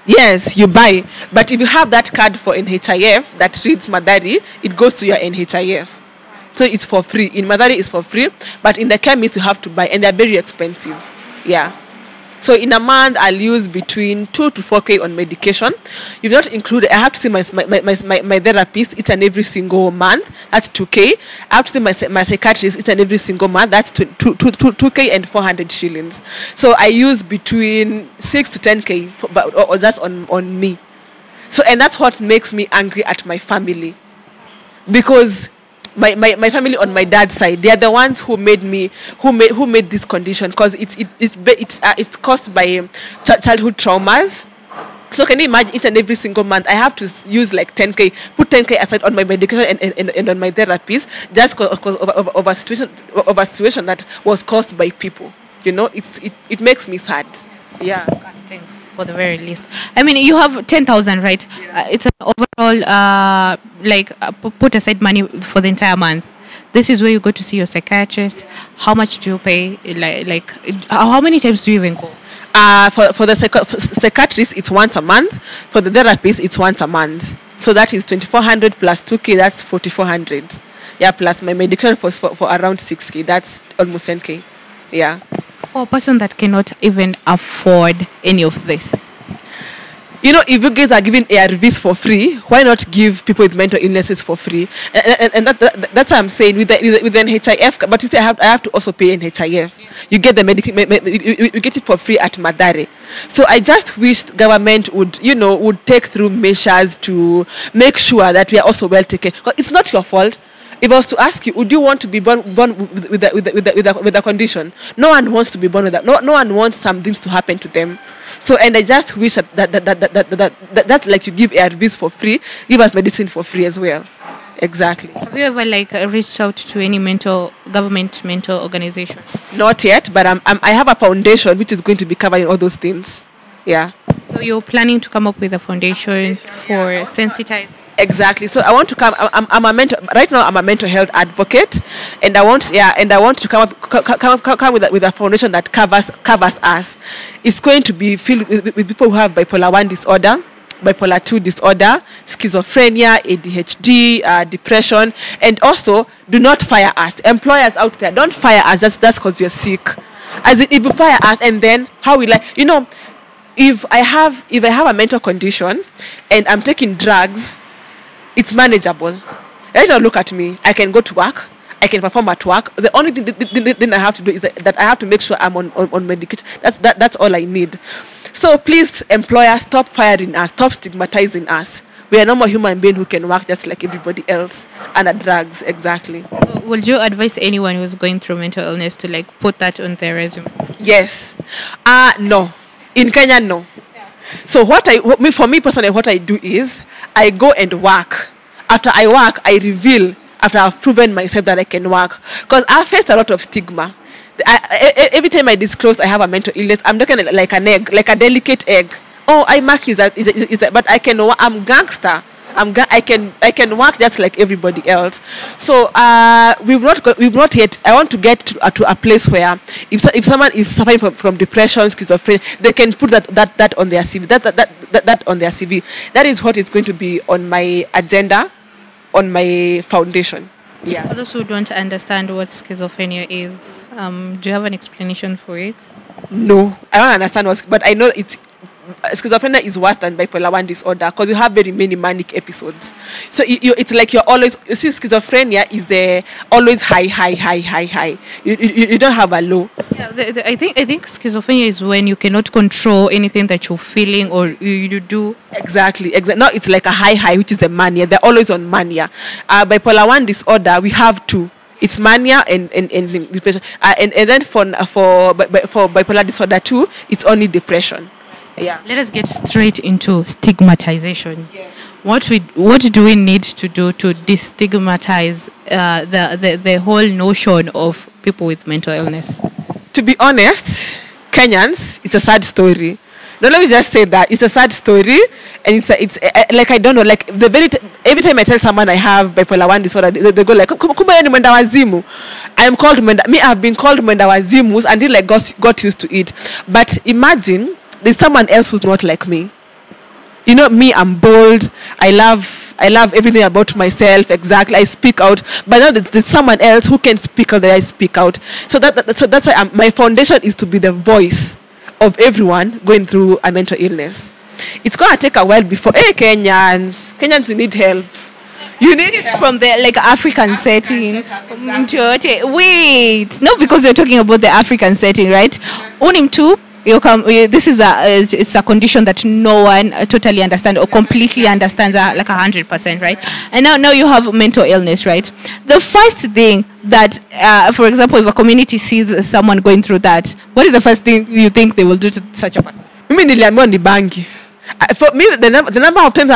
Yes, you buy. But if you have that card for NHIF that reads Madari, it goes to your NHIF. So it's for free. In Madari, it's for free. But in the chemist, you have to buy. And they're very expensive. Yeah. So in a month, I'll use between 2 to 4K on medication. You've not included, I have to see my therapist each and every single month. That's 2K. I have to see my psychiatrist each and every single month. That's 2K and 400 shillings. So I use between 6 to 10K or that's on me. So, and that's what makes me angry at my family. Because my family on my dad's side, they are the ones who made this condition, because it's caused by childhood traumas. So can you imagine, each and every single month I have to use like 10K, put 10K aside on my medication and on my therapist, just because of a situation that was caused by people. You know, it makes me sad. Yeah. For the very least. I mean, you have 10,000, right? Yeah. It's an overall, put aside money for the entire month. This is where you go to see your psychiatrist. How much do you pay? Like how many times do you even go? For the psychiatrist, it's once a month. For the therapist, it's once a month. So that is 2,400 plus 2K, that's 4,400. Yeah, plus my medication for around 6K, that's almost 10K. Yeah. For a person that cannot even afford any of this, you know, if you guys are giving ARVs for free, why not give people with mental illnesses for free? And that's what I'm saying with the NHIF. But you see, I have to also pay NHIF. Yeah. You get the you get it for free at Madare. So I just wish the government would take through measures to make sure that we are also well taken. Because it's not your fault. If I was to ask you, would you want to be born with a condition? No one wants to be born with that. No one wants some things to happen to them. So, and I just wish that's like you give ARVs for free, give us medicine for free as well. Exactly. Have you ever reached out to any government mental organization? Not yet, but I have a foundation which is going to be covering all those things. Yeah. So you're planning to come up with a foundation for sensitizing. Exactly. So I want to come. I'm a mental. Right now, I'm a mental health advocate, and I want to come with a foundation that covers us. It's going to be filled with people who have bipolar 1 disorder, bipolar 2 disorder, schizophrenia, ADHD, depression, and also do not fire us. Employers out there, don't fire us just because you're sick. As if you fire us, and then how will if I have a mental condition and I'm taking drugs, it's manageable. Right now, look at me. I can go to work. I can perform at work. The only thing I have to do is that I have to make sure I'm on medication. That's all I need. So please, employers, stop firing us. Stop stigmatizing us. We are normal human beings who can work just like everybody else under drugs. Exactly. So would you advise anyone who's going through mental illness to put that on their resume? Yes. No. In Kenya, no. So for me personally, what I do is I go and work. After I work, I reveal after I've proven myself that I can work. Because I faced a lot of stigma. Every time I disclose I have a mental illness, I'm looking at like an egg, like a delicate egg. Oh, Immac is that, but I can. I'm gangster. I can work just like everybody else. So we've not yet. I want to get to a place where if someone is suffering from depression, schizophrenia, they can put that on their CV. That on their CV. That is what is going to be on my agenda, on my foundation. Yeah. For those who don't understand what schizophrenia is, do you have an explanation for it? No, I don't understand but I know it's schizophrenia is worse than bipolar 1 disorder because you have very many manic episodes. So it's like you're always, you see, schizophrenia is the always high. You don't have a low. Yeah, I think schizophrenia is when you cannot control anything that you're feeling or you do. Exactly. Now it's like a high, which is the mania. They're always on mania. Bipolar 1 disorder, we have two. It's mania and depression. And then for bipolar disorder 2, it's only depression. Yeah. Let us get straight into stigmatization. Yes. What do we need to do to destigmatize the whole notion of people with mental illness? To be honest, Kenyans, it's a sad story. No, let me just say that it's a sad story, and it's like, I don't know, like every time I tell someone I have bipolar 1 disorder, they go like, "Kumbe ni mwenda wazimu." I've been called mwenda wazimu until I got used to it. But imagine there's someone else who's not like me. You know, me, I'm bold. I love everything about myself. Exactly, I speak out. But now there's someone else who can speak out that I speak out. So that's why my foundation is to be the voice of everyone going through a mental illness. It's gonna take a while before. Hey, Kenyans, you need help. You need it's from the like African setting. Wait, no, because you're talking about the African setting, right? Unim too. This is it's a condition that no one totally understands or completely understands, like 100%, right? And now you have mental illness, right? The first thing that, for example, if a community sees someone going through that, what is the first thing you think they will do to such a person? For me, the number of times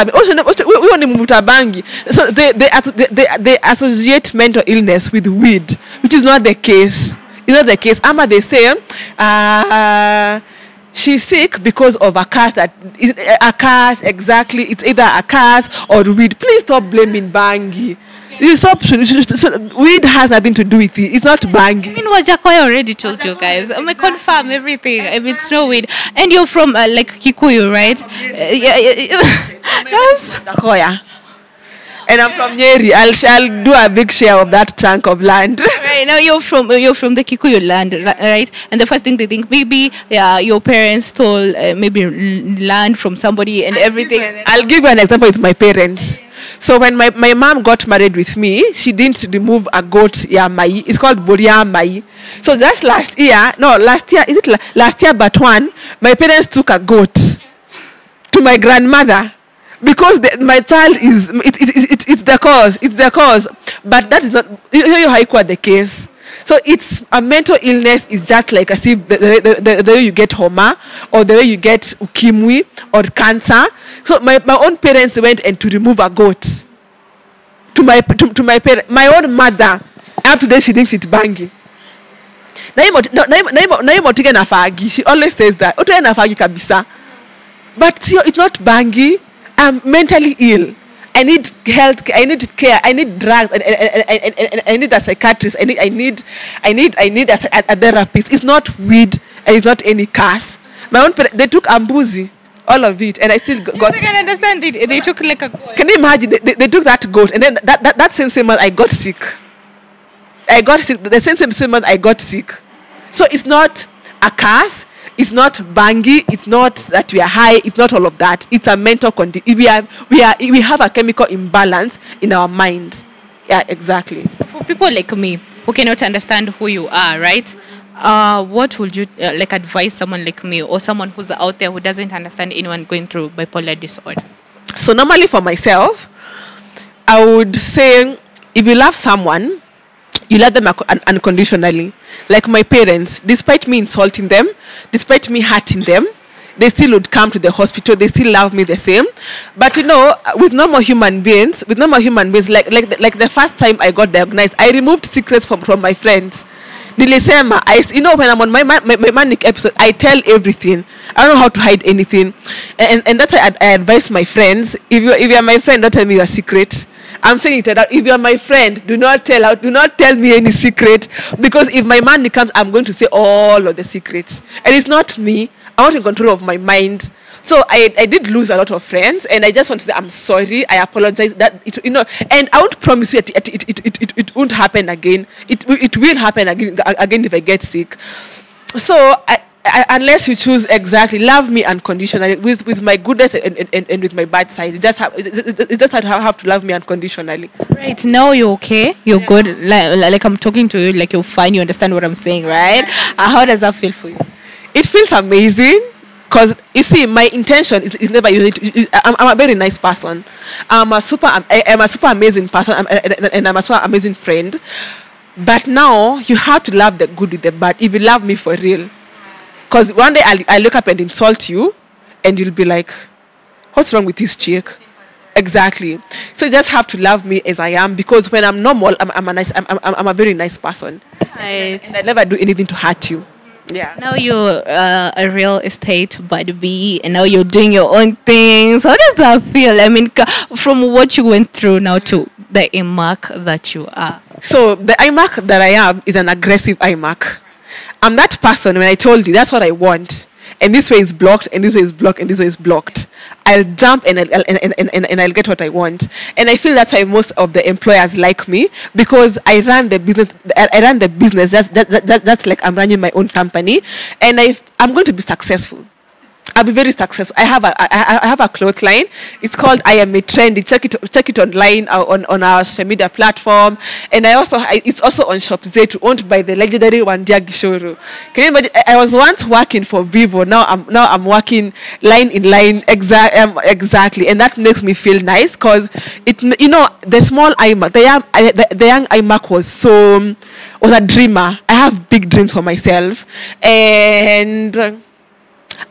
we only move to bangi. So they associate mental illness with weed, which is not the case. It's not the case. Ama, they say she's sick because of a curse. Exactly. It's either a curse or weed. Please stop blaming bangi. You stop. Weed has nothing to do with it. It's not bangi. I mean, Wajakoya already told you guys. I confirm everything. I mean, it's no weed. And you're from like Kikuyu, right? Yes. Wajakoya. And I'm from Nyeri. I'll do a big share of that chunk of land. Right now, you're from the Kikuyu land, right? And the first thing they think, maybe your parents stole maybe land from somebody and everything. I'll give you an example with my parents. So when my mom got married with me, she didn't remove a goat yamai. It's called Boria Mai. So just last year, but one, my parents took a goat to my grandmother. Because my child it's the cause, but that is not how the case. So it's a mental illness is just like as if the way you get homa or the way you get ukimwi or cancer. So my own parents went and to remove a goat to my parents. My own mother, up today she thinks it's bangi. She always says that. But it's not bangi. I'm mentally ill. I need health. I need care. I need drugs. I need a psychiatrist. I need a therapist. It's not weed. And it's not any curse. My own they took ambuzi, all of it, and I still got. I can understand it. They took like a goat. Can you imagine? They took that goat, and then that same month I got sick. The same month I got sick. So it's not a curse. It's not bangi. It's not that we are high. It's not all of that. It's a mental condition. We have a chemical imbalance in our mind. Yeah, exactly. For people like me who cannot understand who you are, right? What would you like advise someone like me or someone who's out there who doesn't understand anyone going through bipolar disorder? So normally for myself, I would say if you love someone, you love them unconditionally. Like my parents, despite me insulting them, despite me hurting them, they still would come to the hospital. They still love me the same. But you know, with normal human beings, like the first time I got diagnosed, I removed secrets from my friends. You know, when I'm on my manic episode, I tell everything. I don't know how to hide anything, and that's why I advise my friends. If you're my friend, don't tell me your secret. I'm saying it out. If you're my friend, do not tell me any secret, because if my man comes, I'm going to say all of the secrets, and it's not me. I'm not in control of my mind. So I did lose a lot of friends, and I just want to say I'm sorry. I apologize. That and I won't promise you it won't happen again. It will happen again if I get sick. So unless you choose exactly love me unconditionally with my goodness and with my bad side. You just have to love me unconditionally. Right now you're okay, you're good. Like I'm talking to you, like you're fine. You understand what I'm saying, right? How does that feel for you? It feels amazing. Because you see, my intention is never I'm a very nice person. I'm a super amazing person, and I'm a super amazing friend. But now you have to love the good with the bad. If you love me for real, because one day I look up and insult you, and you'll be like, "What's wrong with this chick?" Exactly. So you just have to love me as I am, because when I'm normal, I'm a very nice person, Right. and I never do anything to hurt you. Yeah. Now you're a real estate bad bee, and now you're doing your own things. How does that feel? I mean, from what you went through now to the Immac that you are. So the Immac that I am is an aggressive Immac. I'm that person. When I told you that's what I want, and this way is blocked, and this way is blocked, and this way is blocked, I'll jump and I'll get what I want. And I feel that's why most of the employers like me, because I run the business. That's like I'm running my own company, and I'm going to be successful. I'll be very successful. I have a cloth line. It's called I Am a Trendy. Check it online on our social media platform. And it's also on Shopzet, owned by the legendary Wandia Gishoro. Can you imagine? I was once working for Vivo. Now I'm working line in line exactly, and that makes me feel nice, because the small Immac, the young Immac was a dreamer. I have big dreams for myself, and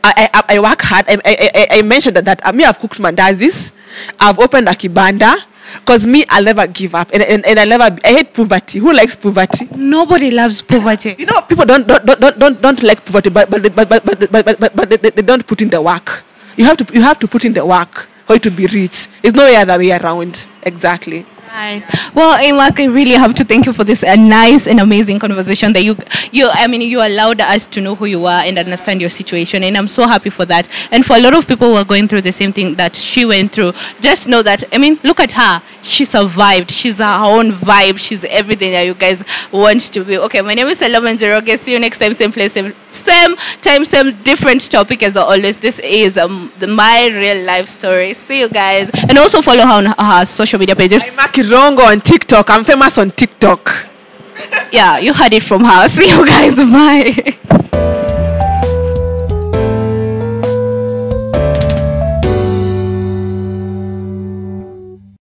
I work hard. I mentioned that I've cooked mandazis. I've opened a kibanda, because I'll never give up, and I hate poverty. Who likes poverty? Nobody loves poverty. People don't like poverty, but they don't put in the work. You have to put in the work for it to be rich. There's no other way around. Exactly. Right. Well, Immac, I really have to thank you for this nice and amazing conversation that you allowed us to know who you are and understand your situation, and I'm so happy for that. And for a lot of people who are going through the same thing that she went through, just know that, look at her. She survived. She's her own vibe. She's everything that you guys want to be. Okay, my name is Salome Njoroge. See you next time, same place, same time, same different topic as always. This is my real life story. See you guys. And also follow her on her social media pages. Immac Irungu on TikTok. I'm famous on TikTok. Yeah, you heard it from her. See you guys. Bye.